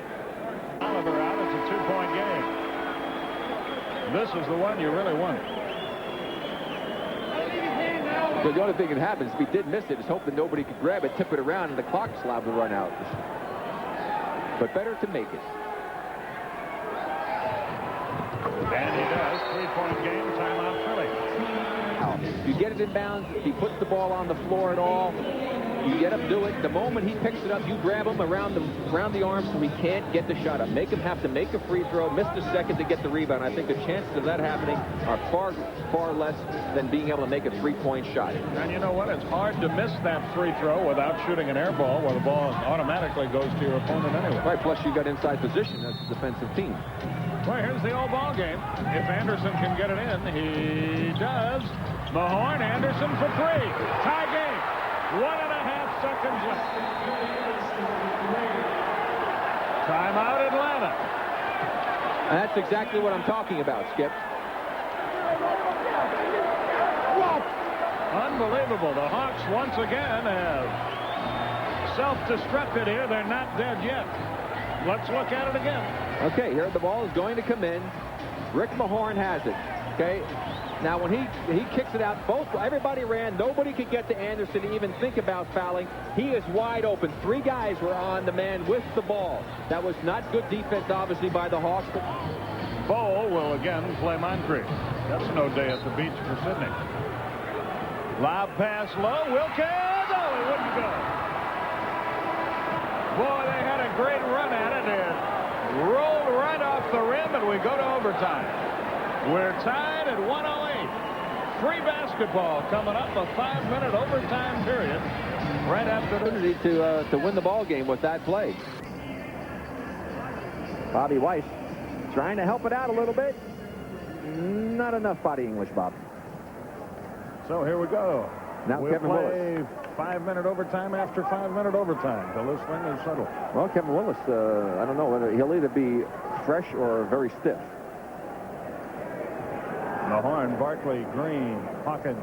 Oliver out. It's a 2-point game. This is the one you really want. So the only thing that happens if he did miss it is hope that nobody could grab it, tip it around, and the clock's allowed to run out. But better to make it. And he does. 3-point game. Timeout Philly. If you get it inbounds, if he puts the ball on the floor at all, you get him, do it. The moment he picks it up, you grab him around the arm so he can't get the shot up. Make him have to make a free throw, miss the second to get the rebound. I think the chances of that happening are far, far less than being able to make a 3-point shot. And you know what? It's hard to miss that free throw without shooting an air ball where the ball automatically goes to your opponent anyway. Right, plus you got inside position as a defensive team. Well, here's the old ball game. If Anderson can get it in, he does. Mahorn, Anderson for 3. Tie game. 1.5 seconds left. Timeout Atlanta. And that's exactly what I'm talking about, Skip. Unbelievable. The Hawks once again have self-destructed here. They're not dead yet. Let's look at it again. Okay, here the ball is going to come in. Rick Mahorn has it. Okay. Now, when he kicks it out, everybody ran. Nobody could get to Anderson to even think about fouling. He is wide open. 3 guys were on the man with the ball. That was not good defense, obviously, by the Hawks. Bowl will again play Moncrief. That's no day at the beach for Sidney. Lob pass low. Wilkins. Oh, he wouldn't go. Boy, they had a great run at it. It rolled right off the rim, and we go to overtime. We're tied at 108. Free basketball coming up, a 5-minute overtime period right after the opportunity to win the ball game with that play. Bobby Weiss trying to help it out a little bit. Not enough body English, Bob. So here we go. Now we'll Kevin play Willis. 5-minute overtime after 5-minute overtime till this thing is settled. Well, Kevin Willis, I don't know whether he'll either be fresh or very stiff. Mahorn, Barkley, Green, Hawkins,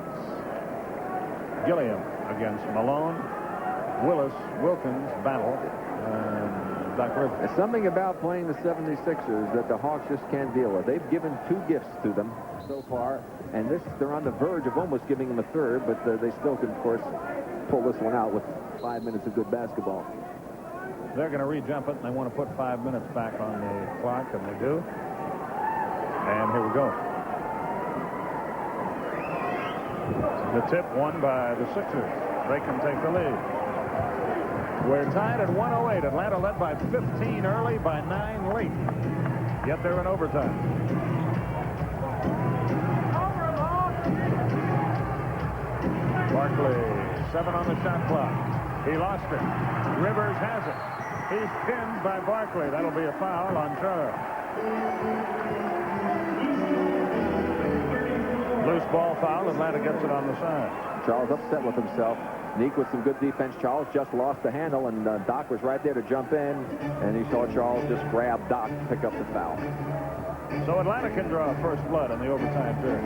Gilliam against Malone, Willis, Wilkins, Battle, and Doc Rivers. There's something about playing the 76ers that the Hawks just can't deal with. They've given 2 gifts to them so far, and they're on the verge of almost giving them a third, but they still can, of course, pull this one out with 5 minutes of good basketball. They're going to re-jump it, and they want to put 5 minutes back on the clock, and they do. And here we go. The tip won by the Sixers. They can take the lead. We're tied at 108. Atlanta led by 15 early, by 9 late. Yet they're in overtime. Barkley, 7 on the shot clock. He lost it. Rivers has it. He's pinned by Barkley. That'll be a foul on Charles. Loose ball foul. Atlanta gets it on the side. Charles upset with himself. Neek with some good defense. Charles just lost the handle, and Doc was right there to jump in, and he saw Charles just grab Doc, pick up the foul. So Atlanta can draw first blood in the overtime period.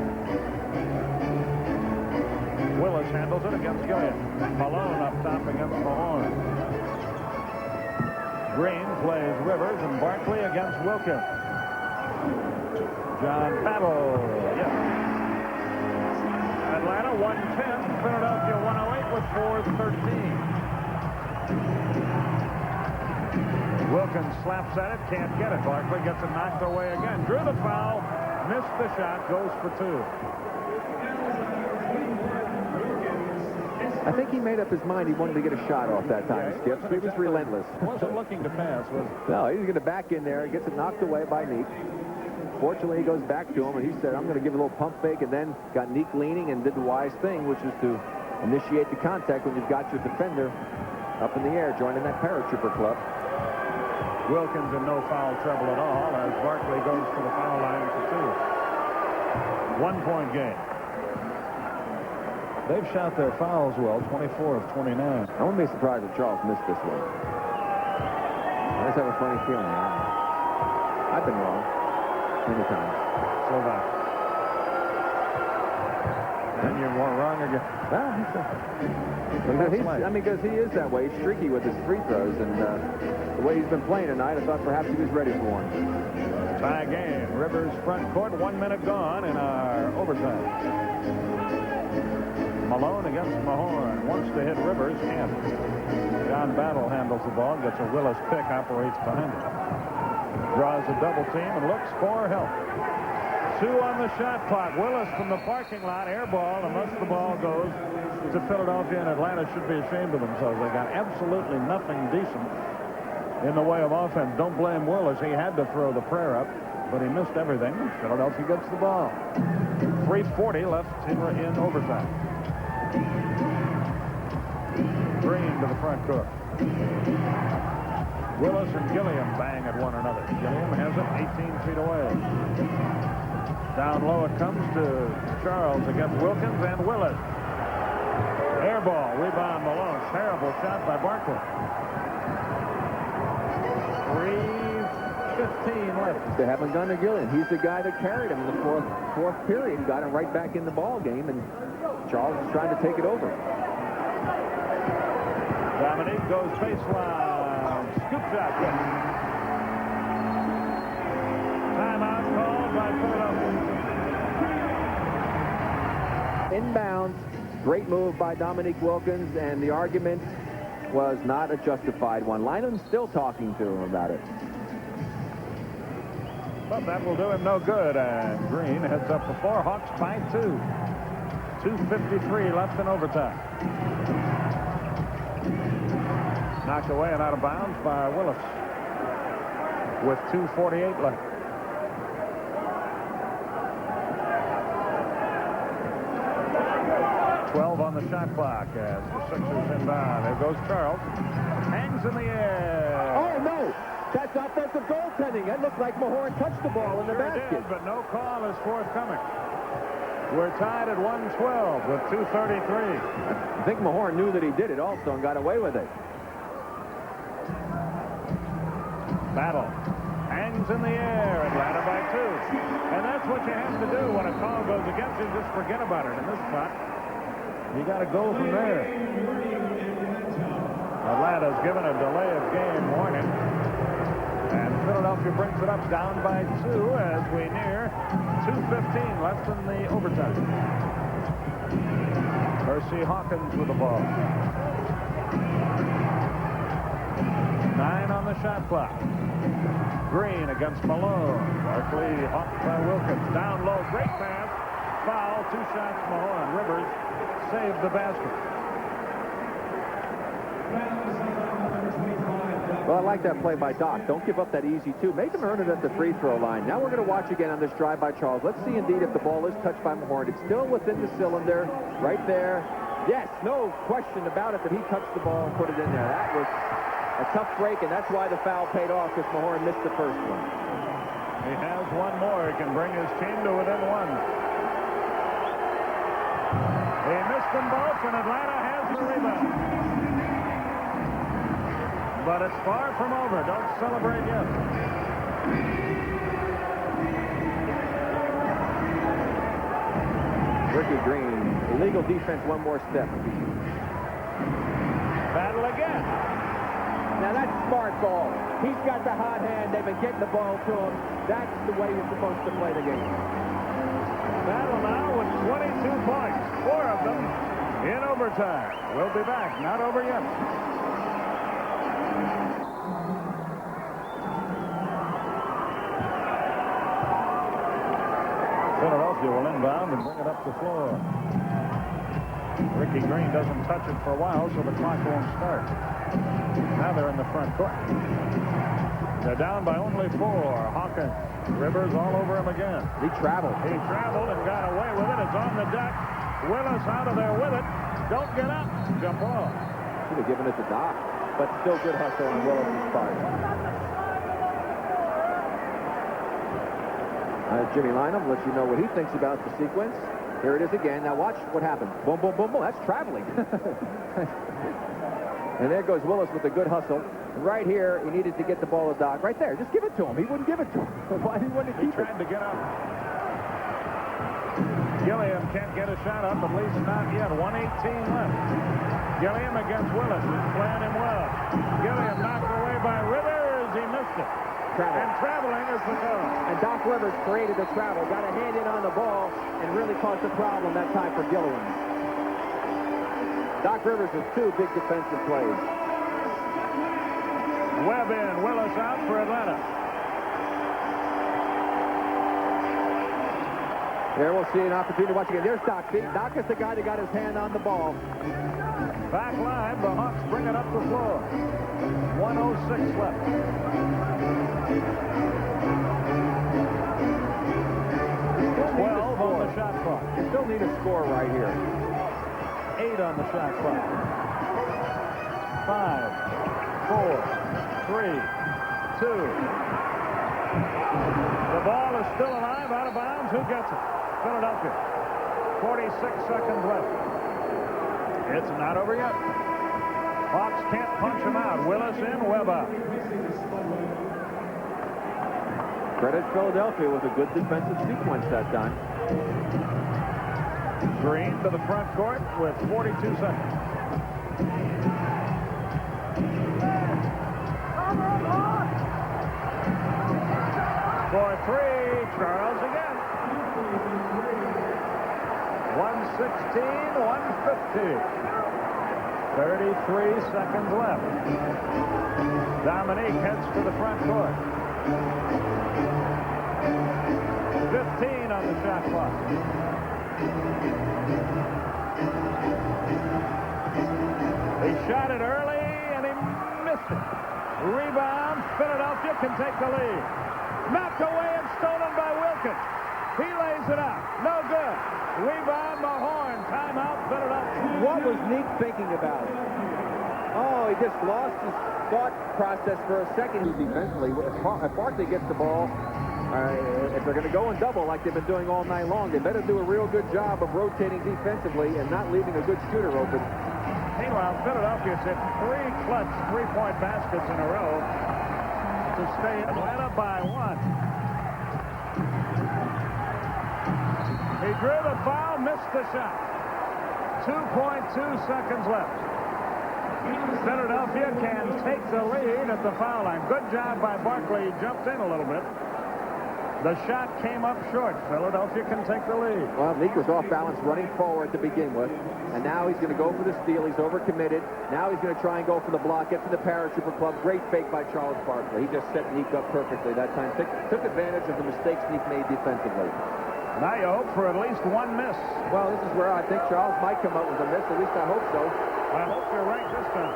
Willis handles it against Gilliam. Malone up top against Mahorn. Green plays Rivers and Barkley against Wilkins. John Battle, yes. Atlanta 110, Philadelphia 108 with 4:13. Wilkins slaps at it, can't get it. Barkley gets it knocked away again. Drew the foul, missed the shot, goes for 2. I think he made up his mind he wanted to get a shot off that time, Skip. He was relentless. Wasn't looking to pass, was he? No, he was going to back in there, gets it knocked away by Neek. Fortunately, he goes back to him, and he said, I'm going to give a little pump fake, and then got Neek leaning and did the wise thing, which is to initiate the contact when you've got your defender up in the air, joining that paratrooper club. Wilkins in no foul trouble at all as Barkley goes to the foul line for 2. 1-point game. They've shot their fouls well, 24 of 29. I wouldn't be surprised if Charles missed this one. I just have a funny feeling. I've been wrong many times. So that. And you're more wrong again. Because he is that way. He's streaky with his free throws, and the way he's been playing tonight, I thought perhaps he was ready for one. Tie game. Rivers front court, 1 minute gone in our overtime. Malone against Mahorn. Wants to hit Rivers, can't. John Battle handles the ball, gets a Willis pick, operates behind it. Draws a double team and looks for help. 2 on the shot clock. Willis from the parking lot, air ball, unless the ball goes to Philadelphia, and Atlanta should be ashamed of themselves. They got absolutely nothing decent in the way of offense. Don't blame Willis. He had to throw the prayer up, but he missed everything. Philadelphia gets the ball. 3:40 left in overtime. Green to the front court. Willis and Gilliam bang at one another. Gilliam has it 18 feet away. Down low it comes to Charles against Wilkins and Willis. Air ball, rebound Malone. Terrible shot by Barkley. 3:15 left. They haven't gone to Gilliam. He's the guy that carried him in the fourth period. Got him right back in the ball game, and Charles is trying to take it over. Dominique goes baseline. Scoop shot. Yes. Timeout called by Philadelphia. Inbounds. Great move by Dominique Wilkins, and the argument was not a justified one. Lynham's still talking to him about it. But that will do him no good, and Green heads up the floor. Hawks by 2. 2:53 left in overtime. Knocked away and out of bounds by Willis with 2:48 left. On the shot clock as the Sixers inbound. There goes Charles. Hangs in the air. Oh, no. That's offensive goaltending. That looked like Mahorn touched the ball in the basket. Did, but no call is forthcoming. We're tied at 112 with 2:33. I think Mahorn knew that he did it also and got away with it. Battle. Hangs in the air. Atlanta by 2. And that's what you have to do when a call goes against you. Just forget about it in this spot. You got to go from there. Atlanta's given a delay of game warning. And Philadelphia brings it up down by 2 as we near 2:15 left in the overtime. Percy Hawkins with the ball. 9 on the shot clock. Green against Malone. Barkley hawked by Wilkins. Down low, great pass. Foul, 2 shots Mahorn. Rivers saved the basket. Well, I like that play by Doc. Don't give up that easy 2. Make him earn it at the free throw line. Now we're going to watch again on this drive by Charles. Let's see indeed if the ball is touched by Mahorn. It's still within the cylinder right there. Yes, no question about it that he touched the ball and put it in there. That was a tough break, and that's why the foul paid off because Mahorn missed the first one. He has one more. He can bring his team to within 1. He missed them both, and Atlanta has the rebound. But it's far from over. Don't celebrate yet. Ricky Green Illegal defense, one more step. Battle again. Now that's smart ball. He's got the hot hand. They've been getting the ball to him. That's the way you're supposed to play the game. Battle now with 22 points, 4 of them in overtime. We'll be back. Not over yet. Philadelphia will inbound and bring it up the floor. Ricky Green doesn't touch it for a while, so the clock won't start. Now they're in the front court. They're down by only 4. Hawkins, Rivers all over him again. He traveled. He traveled and got away with it. It's on the deck. Willis out of there with it. Don't get up. Jump off. Should have given it to Doc, but still good hustle on Willis' part. Jimmy Lynam lets you know what he thinks about the sequence. Here it is again. Now watch what happens. Boom, boom, boom, boom. That's traveling. And there goes Willis with a good hustle. Right here, he needed to get the ball to Doc. Right there. Just give it to him. He wouldn't give it to him. Why did he want to keep it? He tried to get up. Gilliam can't get a shot up, at least not yet. 1:18 left. Gilliam against Willis. He's playing him well. Gilliam knocked away by Rivers. He missed it. And traveling is the goal. And Doc Rivers created the travel, got a hand in on the ball, and really caused a problem that time for Gilliam. Doc Rivers has 2 big defensive plays. Webb in, Willis out for Atlanta. There we'll see an opportunity to watch again. There's Doc. See, Doc is the guy that got his hand on the ball. Back line, the Hawks bring it up the floor. 1:06 left. 12 on the shot clock. You still need a score right here. 8 on the shot clock. 5, 4, 3, 2. The ball is still alive, out of bounds. Who gets it? Philadelphia. 46 seconds left. It's not over yet. Hawks can't punch him out. Willis in, Webb out. Credit Philadelphia with a good defensive sequence that time. Green to the front court with 42 seconds. For 3, Charles again. 1:16, 1:50. 33 seconds left. Dominique heads to the front court. 15 on the shot clock. He shot it early and he missed it. Rebound. Philadelphia can take the lead. Knocked away and stolen by Wilkins. He lays it out. No good. Rebound, Mahorn. Timeout, Philadelphia. What was Neek thinking about it? Oh, he just lost his thought process for a second. Defensively, if Barkley gets the ball, if they're going to go and double like they've been doing all night long, they better do a real good job of rotating defensively and not leaving a good shooter open. Meanwhile, Philadelphia's hit 3 clutch three-point baskets in a row to stay Atlanta by 1. He drew the foul, missed the shot. 2.2 seconds left. Philadelphia can take the lead at the foul line. Good job by Barkley. He jumped in a little bit. The shot came up short. Philadelphia can take the lead. Well, Neek was off balance running forward to begin with, and now he's going to go for the steal. He's overcommitted. Now he's going to try and go for the block, get to the paratrooper club. Great fake by Charles Barkley. He just set Neek up perfectly that time. Took advantage of the mistakes Neek made defensively. Now you hope for at least 1 miss. Well, this is where I think Charles might come up with a miss. At least I hope so. I hope you're right this time.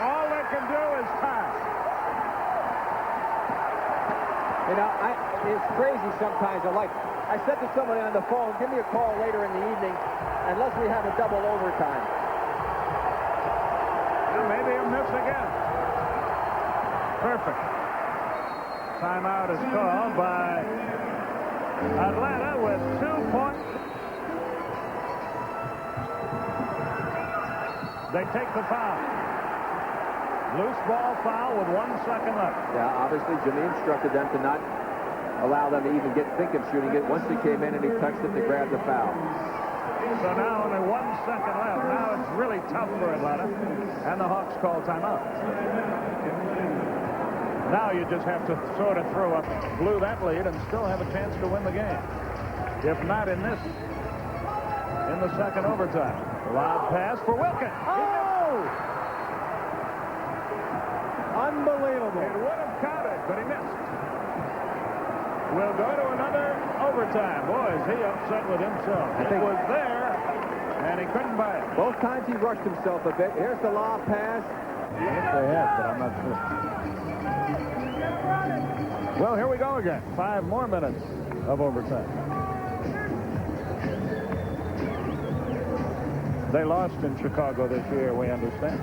All they can do is pass. You know, it's crazy sometimes. I said to somebody on the phone, give me a call later in the evening unless we have a double overtime. Well, maybe he'll miss again. Perfect. Timeout is called by Atlanta with 2 points. They take the foul. Loose ball foul with 1 second left. Yeah, obviously Jimmy instructed them to not allow them to even think of shooting it. Once he came in and he touched it, they grabbed the foul. So now only 1 second left. Now it's really tough for Atlanta. And the Hawks call timeout. Now you just have to sort of blew that lead and still have a chance to win the game. If not in the second overtime. Loud pass for Wilkins. Oh! Unbelievable. It would have counted, but he missed. We'll go to another overtime. Boy, is he upset with himself. It was there, and he couldn't buy it. Both times he rushed himself a bit. Here's the lob pass. Yes, they have, but I'm not sure. Well, here we go again. 5 more minutes of overtime. They lost in Chicago this year, we understand.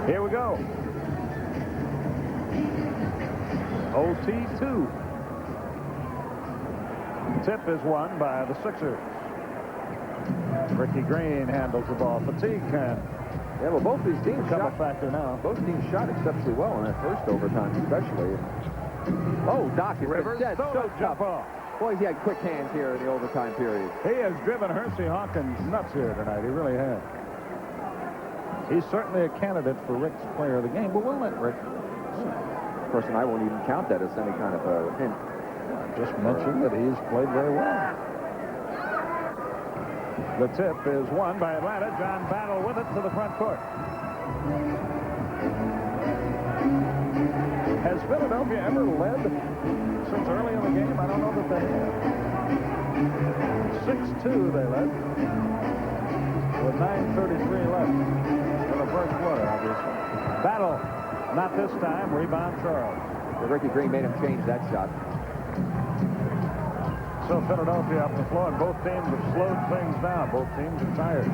Here we go. OT2. Tip is won by the Sixers. Ricky Green handles the ball. Fatigue can. Yeah, well, both these teams become a factor now. Both teams shot exceptionally well in that first overtime, especially. Oh, Doc is Rivers dead. So jump off. Boy, he had quick hands here in the overtime period. He has driven Hersey Hawkins nuts here tonight. He really has. He's certainly a candidate for Rick's player of the game, but we'll let Rick. Person, I won't even count that as any kind of a hint. Just mentioned that he's played very well. The tip is won by Atlanta. John Battle with it to the front court. Has Philadelphia ever led since early in the game? I don't know that they have. 6-2 they led with 9:33 left in the first quarter, obviously. Battle, not this time. Rebound Charles. Well, Ricky Green made him change that shot. So Philadelphia up the floor, and both teams have slowed things down. Both teams are tired.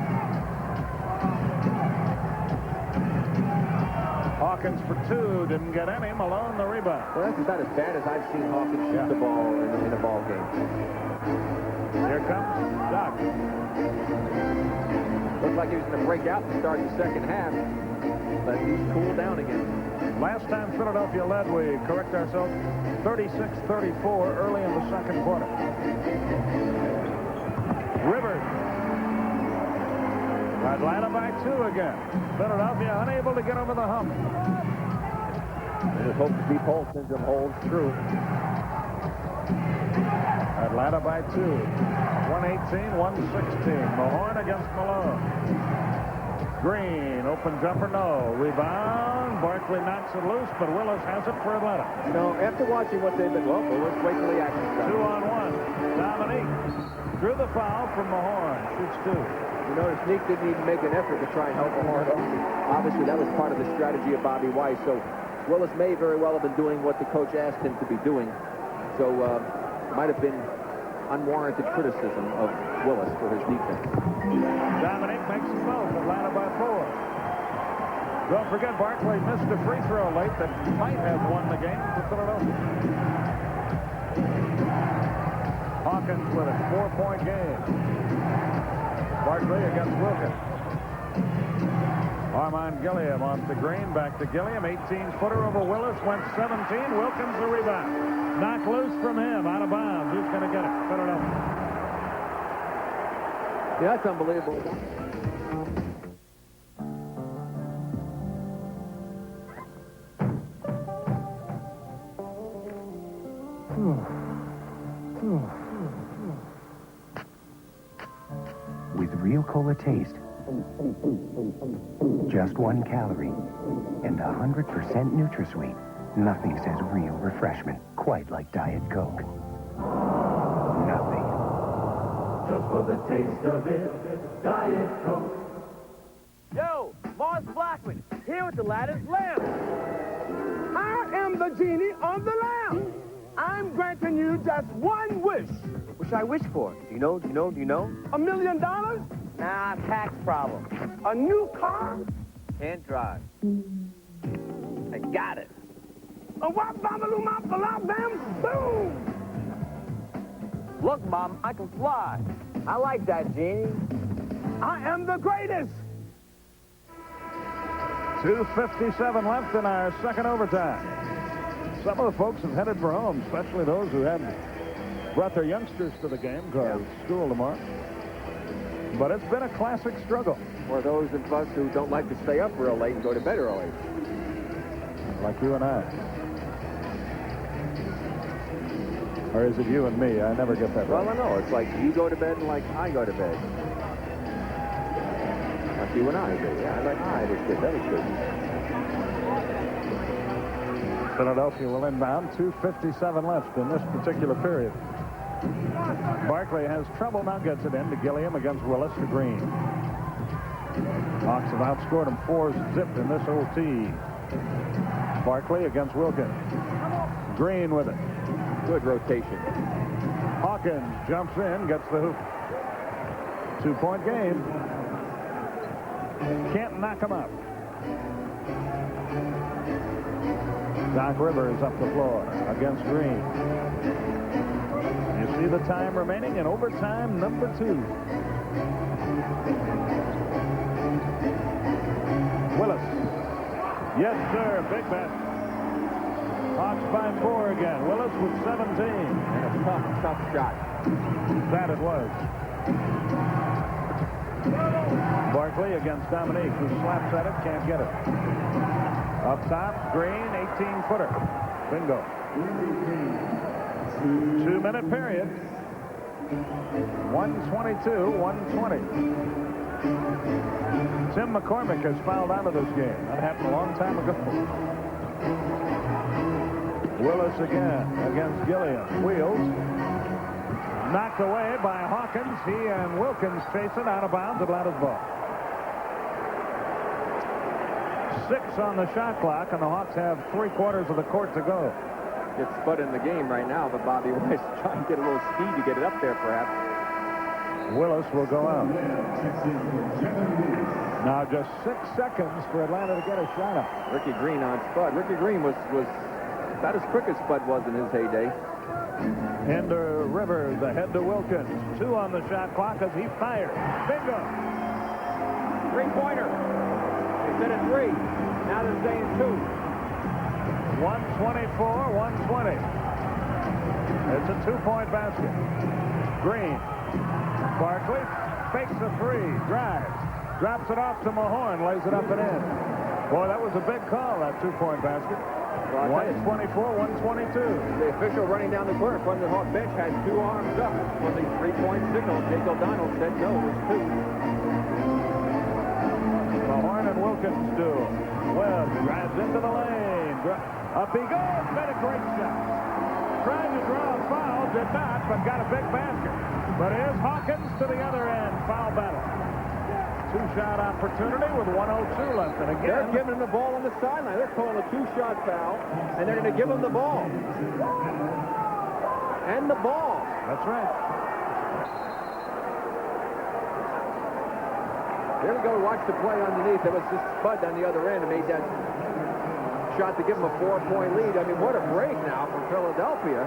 Hawkins for 2, didn't get any. Malone the rebound. Well, that's about as bad as I've seen Hawkins shoot the ball in a ball game. Here comes Doc. Looked like he was going to break out and start the second half, but he's cooled down again. Last time Philadelphia led, we correct ourselves, 36-34 early in the second quarter. Rivers. Atlanta by 2 again. Philadelphia unable to get over the hump. And just hope the deep hole syndrome holds true. Atlanta by 2. 118-116. Mahorn against Malone. Green, open jumper, no. Rebound. Barkley knocks it loose, but Willis has it for Atlanta. You know, after watching what they've been, well, let's wait till the action starts. 2-on-1. Dominique drew the foul from Mahorn. Shoots 2. You notice Neek didn't even make an effort to try and help Mahorn. Obviously, that was part of the strategy of Bobby Weiss. So Willis may very well have been doing what the coach asked him to be doing. So it might have been unwarranted criticism of Willis for his defense. Dominique makes them both. Atlanta by 4. Don't forget, Barkley missed a free throw late that might have won the game for Philadelphia. Hawkins with a 4-point game. Barkley against Wilkins. Armand Gilliam off the Green, back to Gilliam. 18-footer over Willis, went 17. Wilkins the rebound. Knocked loose from him, out of bounds. Who's going to get it? Philadelphia. Yeah, that's unbelievable. With real cola taste, just 1 calorie, and 100% NutraSweet. Nothing says real refreshment quite like Diet Coke. Nothing. Just for the taste of it, Diet Coke. Yo, Mars Blackman, here with the lattice lamp. I am the genie on the lamp. I'm granting you just one wish. What should I wish for? Do you know? $1 million? Nah, tax problem. A new car? Can't drive. I got it. A wop babaloo mop bam boom! Look, Mom, I can fly. I like that, Genie. I am the greatest. 2:57 left in our second overtime. Some of the folks have headed for home, especially those who had brought their youngsters to the game because school tomorrow. But it's been a classic struggle. Or those of us who don't like to stay up real late and go to bed early. Like you and I. Or is it you and me? I never get that right. Well, I know. It's like you go to bed and like I go to bed. Like you and I do. Yeah, I like that was good. That was good. Philadelphia will inbound. 2:57 left in this particular period. Barkley has trouble, now gets it in to Gilliam against Willis to Green. Hawks have outscored him 4-0 in this OT. Barkley against Wilkins. Green with it. Good rotation. Hawkins jumps in, gets the hoop. 2-point game. Can't knock him up. Doc Rivers up the floor against Green. You see the time remaining in overtime number 2. Willis. Yes, sir. Big bet. Hawks by 4 again. Willis with 17. And a tough shot. That it was. Barkley against Dominique, who slaps at it, can't get it. Up top, Green, 18-footer. Bingo. 2-minute period. 122-120. Tim McCormick has fouled out of this game. That happened a long time ago. Willis again against Gilliam. Wheels. Knocked away by Hawkins. He and Wilkins chase it out of bounds. Atlanta's ball. 6 on the shot clock, and the Hawks have 3/4 of the court to go. Gets Spud in the game right now, but Bobby Weiss trying to get a little speed to get it up there, perhaps. Willis will go out. Now just 6 seconds for Atlanta to get a shot up. Ricky Green on Spud. Ricky Green was about as quick as Spud was in his heyday. Into Rivers, ahead to Wilkins. 2 on the shot clock as he fires. Bingo! 3-pointer. They said a 3. Now they're saying 2. 124-120. It's a 2-point basket. Green. Barkley fakes a 3. Drives. Drops it off to Mahorn. Lays it up and in. Boy, that was a big call, that 2-point basket. 124-122. The official running down the court in front of the Hawk bench had 2 arms up on the 3-point signal. Jake O'Donnell said no, it was 2. Mahorn and Wilkins do. Webb drives into the lane. Up he goes. Made a great shot. Tried to draw a foul. Did not, but got a big basket. But here's Hawkins to the other end. Foul battle. 2-shot opportunity with 1:02 left. And again, they're giving him the ball on the sideline. They're calling a 2-shot foul, and they're going to give him the ball. And the ball. That's right. There we go. Watch the play underneath. There was just Spud on the other end and made that shot to give him a 4-point lead. I mean, what a break now from Philadelphia.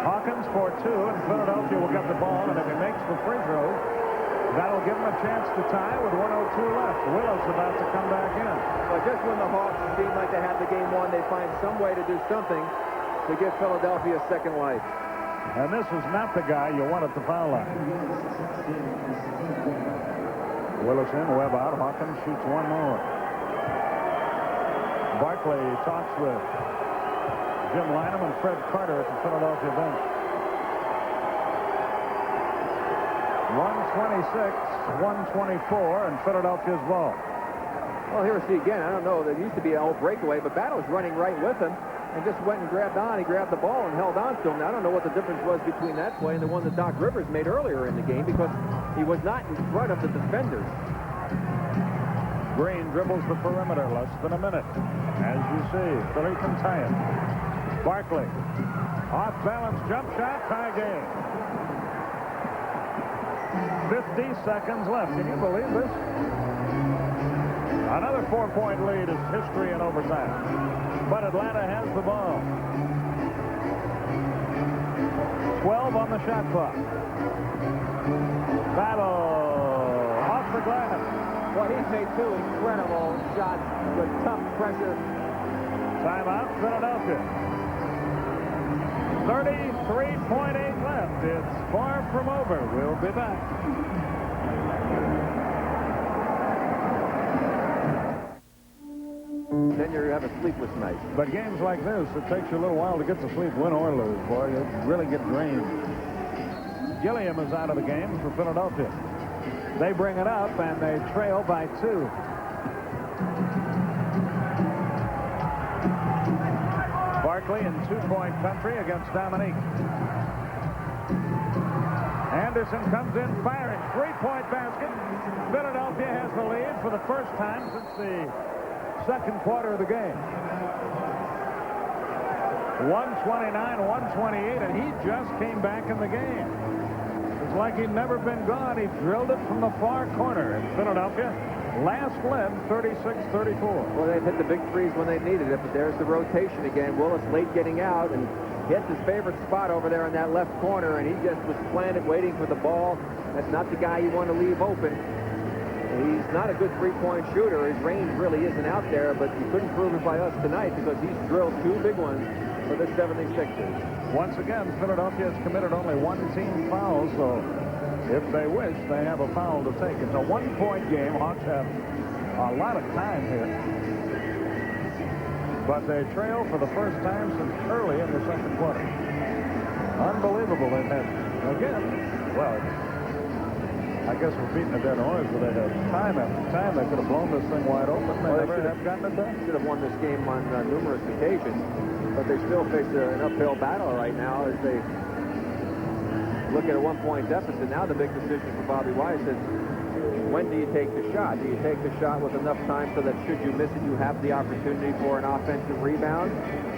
Hawkins for 2, and Philadelphia will get the ball, and if he makes the free throw, that'll give him a chance to tie with 1:02 left. Willis about to come back in. Well, just when the Hawks seem like they have the game won, they find some way to do something to give Philadelphia a second life. And this is not the guy you want at the foul line. Willis in, Webb out. Hawkins shoots 1 more. Barkley talks with Jim Lynam and Fred Carter at the Philadelphia bench. 126-124, and Philadelphia's ball. Well, here we see again. I don't know. There used to be an old breakaway, but Battle was running right with him and just went and grabbed on. He grabbed the ball and held on to him. Now, I don't know what the difference was between that play and the one that Doc Rivers made earlier in the game because he was not in front of the defenders. Green dribbles the perimeter, less than a minute. As you see, Philly can tie it. Barkley, off-balance jump shot, tie game. 50 seconds left. Can you believe this? Another 4-point lead is history in overtime. But Atlanta has the ball. 12 on the shot clock. Battle off the Gladden. Well, he's made 2 incredible shots with tough pressure. Timeout, Philadelphia. 33.8 left. It's far from over. We'll be back. Then you have a sleepless night. But games like this, it takes you a little while to get to sleep, win or lose, boy. You really get drained. Gilliam is out of the game for Philadelphia. They bring it up, and they trail by 2. Barkley in 2-point country against Dominique. Anderson comes in firing. 3-point basket. Philadelphia has the lead for the first time since the second quarter of the game. 129-128, and he just came back in the game. It's like he'd never been gone. He drilled it from the far corner in Philadelphia. Last led 36-34. Well, they've hit the big threes when they needed it, but there's the rotation again. Willis late getting out and hits his favorite spot over there in that left corner, and he just was planted waiting for the ball. That's not the guy you want to leave open. He's not a good three-point shooter. His range really isn't out there, but you couldn't prove it by us tonight because he's drilled 2 big ones for the 76ers. Once again, Philadelphia has committed only 1 team foul, so if they wish, they have a foul to take. It's a 1-point game. Hawks have a lot of time here. But they trail for the first time since early in the second quarter. Unbelievable. They've had, again, well, I guess we're beating a dead horse, but they had time after time. They could have blown this thing wide open. They never have gotten it done. Should have won this game on numerous occasions, but they still face an uphill battle right now as they look at a 1-point deficit. Now the big decision for Bobby Weiss is, when do you take the shot? Do you take the shot with enough time so that should you miss it, you have the opportunity for an offensive rebound?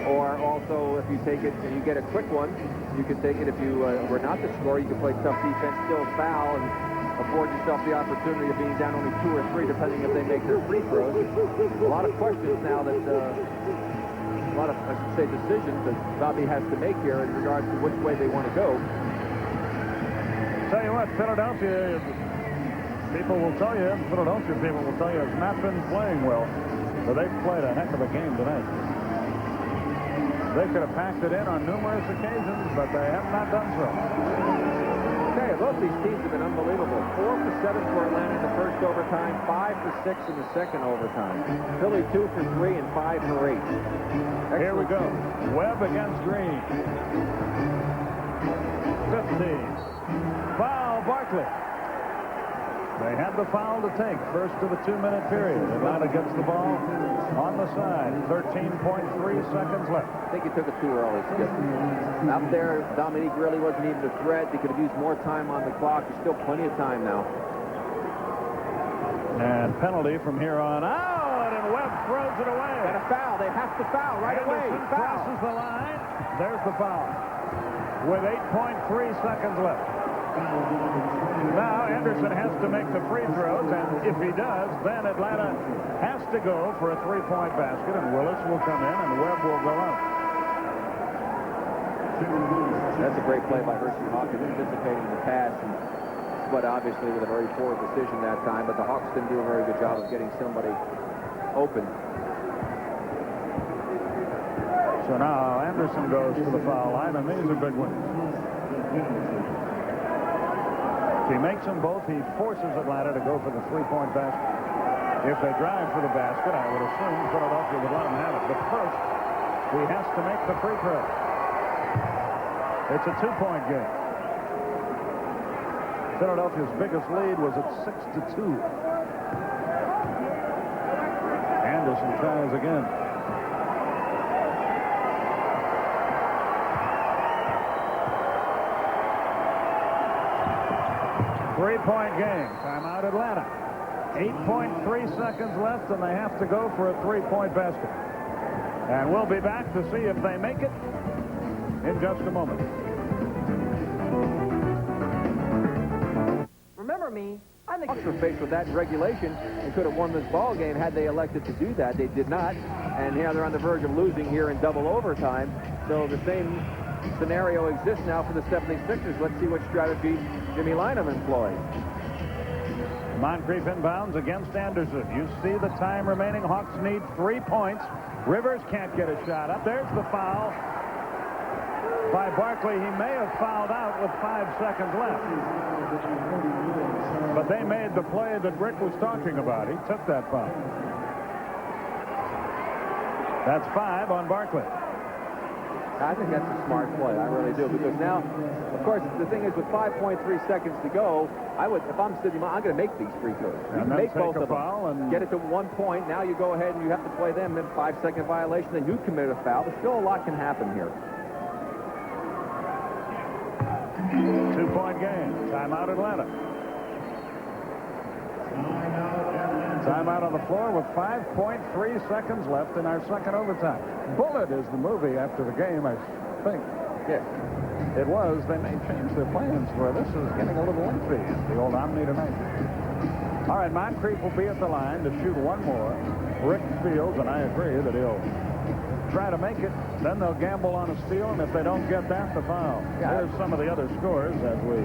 Or also, if you take it and you get a quick one, you can take it if you were not to score, you can play tough defense, still foul, and afford yourself the opportunity of being down only 2 or 3, depending if they make their free throws. A lot of questions now that, a lot of, I should say, decisions that Bobby has to make here in regards to which way they want to go. Tell you what, Philadelphia, people will tell you, Philadelphia people will tell you, has not been playing well, but they've played a heck of a game tonight. They could have packed it in on numerous occasions, but they have not done so. Okay, both these teams have been unbelievable. 4 for 7 for Atlanta in the first overtime, 5 for 6 in the second overtime. Philly 2 for 3 and 5 for 8. Excellent. Here we go. Webb against Green. 15. Foul, Barkley. They had the foul to take first of the 2-minute period. Atlanta gets the ball on the side. 13.3 seconds left. I think he took it too early, Skip. Out there, Dominique really wasn't even a threat. He could have used more time on the clock. There's still plenty of time now. And penalty from here on out, and Webb throws it away. And a foul. They have to foul right away. Crosses the line. There's the foul. With 8.3 seconds left. Now Anderson has to make the free throws, and if he does, then Atlanta has to go for a 3-point basket, and Willis will come in, and Webb will go out. That's a great play by Hershey Hawkins, anticipating the pass, but obviously with a very poor decision that time. But the Hawks didn't do a very good job of getting somebody open. So now Anderson goes to the foul line, and these are big ones. If he makes them both, he forces Atlanta to go for the 3-point basket. If they drive for the basket, I would assume Philadelphia would let him have it. But first, he has to make the free throw. It's a 2-point game. Philadelphia's biggest lead was at 6-2. Anderson tries again. Three-point game. Timeout Atlanta. 8.3 seconds left, and they have to go for a 3-point basket. And we'll be back to see if they make it in just a moment. Remember me, I'm the... Hawks were faced with that in regulation and could have won this ball game had they elected to do that. They did not, and now they're on the verge of losing here in double overtime. So the same scenario exists now for the 76ers. Let's see what strategy Jimmy Lynam employs. Moncrief inbounds against Anderson. You see the time remaining. Hawks need 3 points. Rivers can't get a shot up. There's the foul by Barkley. He may have fouled out with 5 seconds left. But they made the play that Rick was talking about. He took that foul. That's 5 on Barkley. I think that's a smart play. I really do. Because now, of course, the thing is with 5.3 seconds to go, if I'm sitting, I'm going to make these free throws. You can make both of them. And get it to 1 point. Now you go ahead and you have to play them in 5-second violation. Then you commit a foul. But still a lot can happen here. 2-point game. Timeout Atlanta. Timeout on the floor with 5.3 seconds left in our second overtime. Bullet is the movie after the game, I think. Yes. It was. They may change their plans for this. Is getting a little lengthy. The old Omni tonight. All right, Moncrief will be at the line to shoot one more. Rick feels, and I agree, that he'll try to make it. Then they'll gamble on a steal, and if they don't get that, the foul. Yeah. Here's some of the other scores as we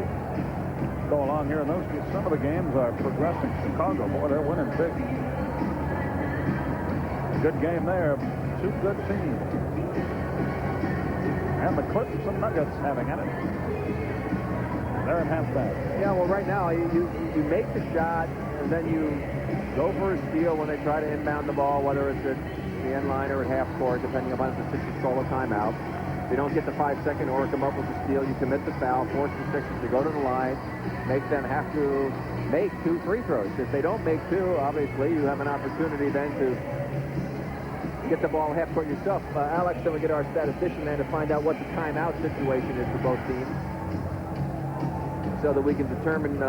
go along here. And some of the games are progressing. Chicago, boy, they're winning big. Good game there. 2 good teams. And the Clips and Nuggets having at it. They're at halftime. Yeah, well, right now, you make the shot, and then you go for a steal when they try to inbound the ball, whether it's at the end line or at half court, depending upon if the Sixers call a timeout. If you don't get the 5-second or come up with a steal, you commit the foul, force the Sixers to go to the line, make them have to make 2 free throws. If they don't make 2, obviously, you have an opportunity then to get the ball half court yourself. Alex, then we get our statistician there to find out what the timeout situation is for both teams, so that we can determine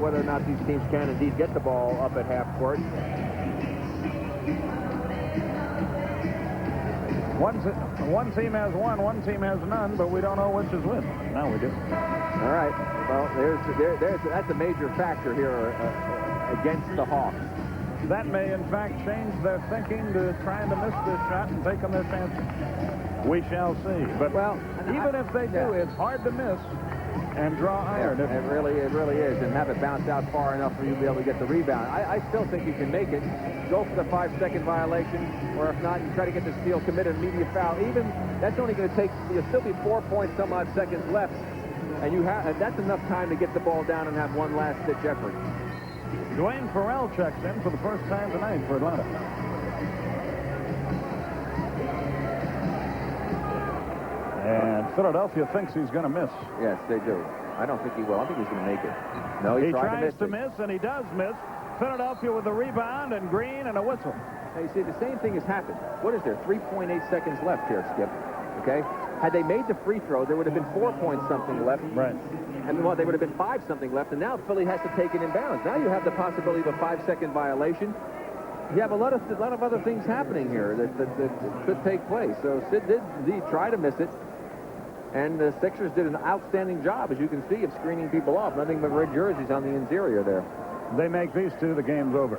whether or not these teams can indeed get the ball up at half court. One team has one team has none, but we don't know which is which. Now we do. All right. Well, that's a major factor here against the Hawks. That may, in fact, change their thinking to trying to miss this shot and take them their chances. We shall see. But even if they do, it's hard to miss and draw iron. Yeah, it really is, and have it bounce out far enough for you to be able to get the rebound. I still think you can make it. Go for the 5-second violation, or if not, you try to get the steal, commit an immediate foul. Even that's only going to take. You'll still be 4 point some odd seconds left, and that's enough time to get the ball down and have one last ditch effort. Dwayne Farrell checks in for the first time tonight for Atlanta. And Philadelphia thinks he's going to miss. Yes, they do. I don't think he will. I think he's going to make it. No, he tries to miss, and he does miss. Philadelphia with a rebound, and Green and a whistle. Now, you see, the same thing has happened. What is there? 3.8 seconds left here, Skip. Okay? Had they made the free throw, there would have been 4 points something left. Right. And well, they would have been 5 something left, and now Philly has to take it in bounds. Now you have the possibility of a 5-second violation. You have a lot of other things happening here that could take place. So Sid did indeed try to miss it, and the Sixers did an outstanding job, as you can see, of screening people off. Nothing but red jerseys on the interior there. They make these 2, the game's over.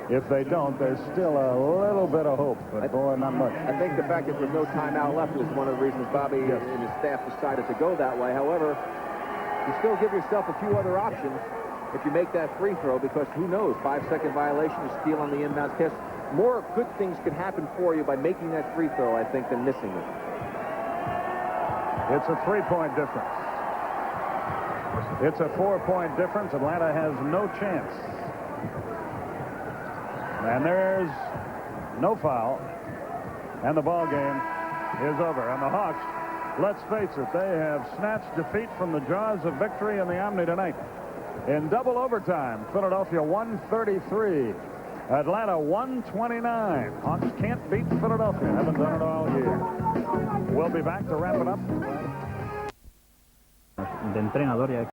If they don't, there's still a little bit of hope, but boy, not much. I think the fact that there was no timeout left was one of the reasons Bobby and his staff decided to go that way. However, you still give yourself a few other options if you make that free throw, because who knows, 5-second violation, a steal on the inbound kiss. More good things could happen for you by making that free throw, I think, than missing it. It's a 3-point difference. It's a 4-point difference. Atlanta has no chance. And there's no foul. And the ball game is over. And the Hawks, let's face it, they have snatched defeat from the jaws of victory in the Omni tonight. In double overtime, Philadelphia 133. Atlanta 129. Hawks can't beat Philadelphia. Haven't done it all year. We'll be back to wrap it up. De entrenador ya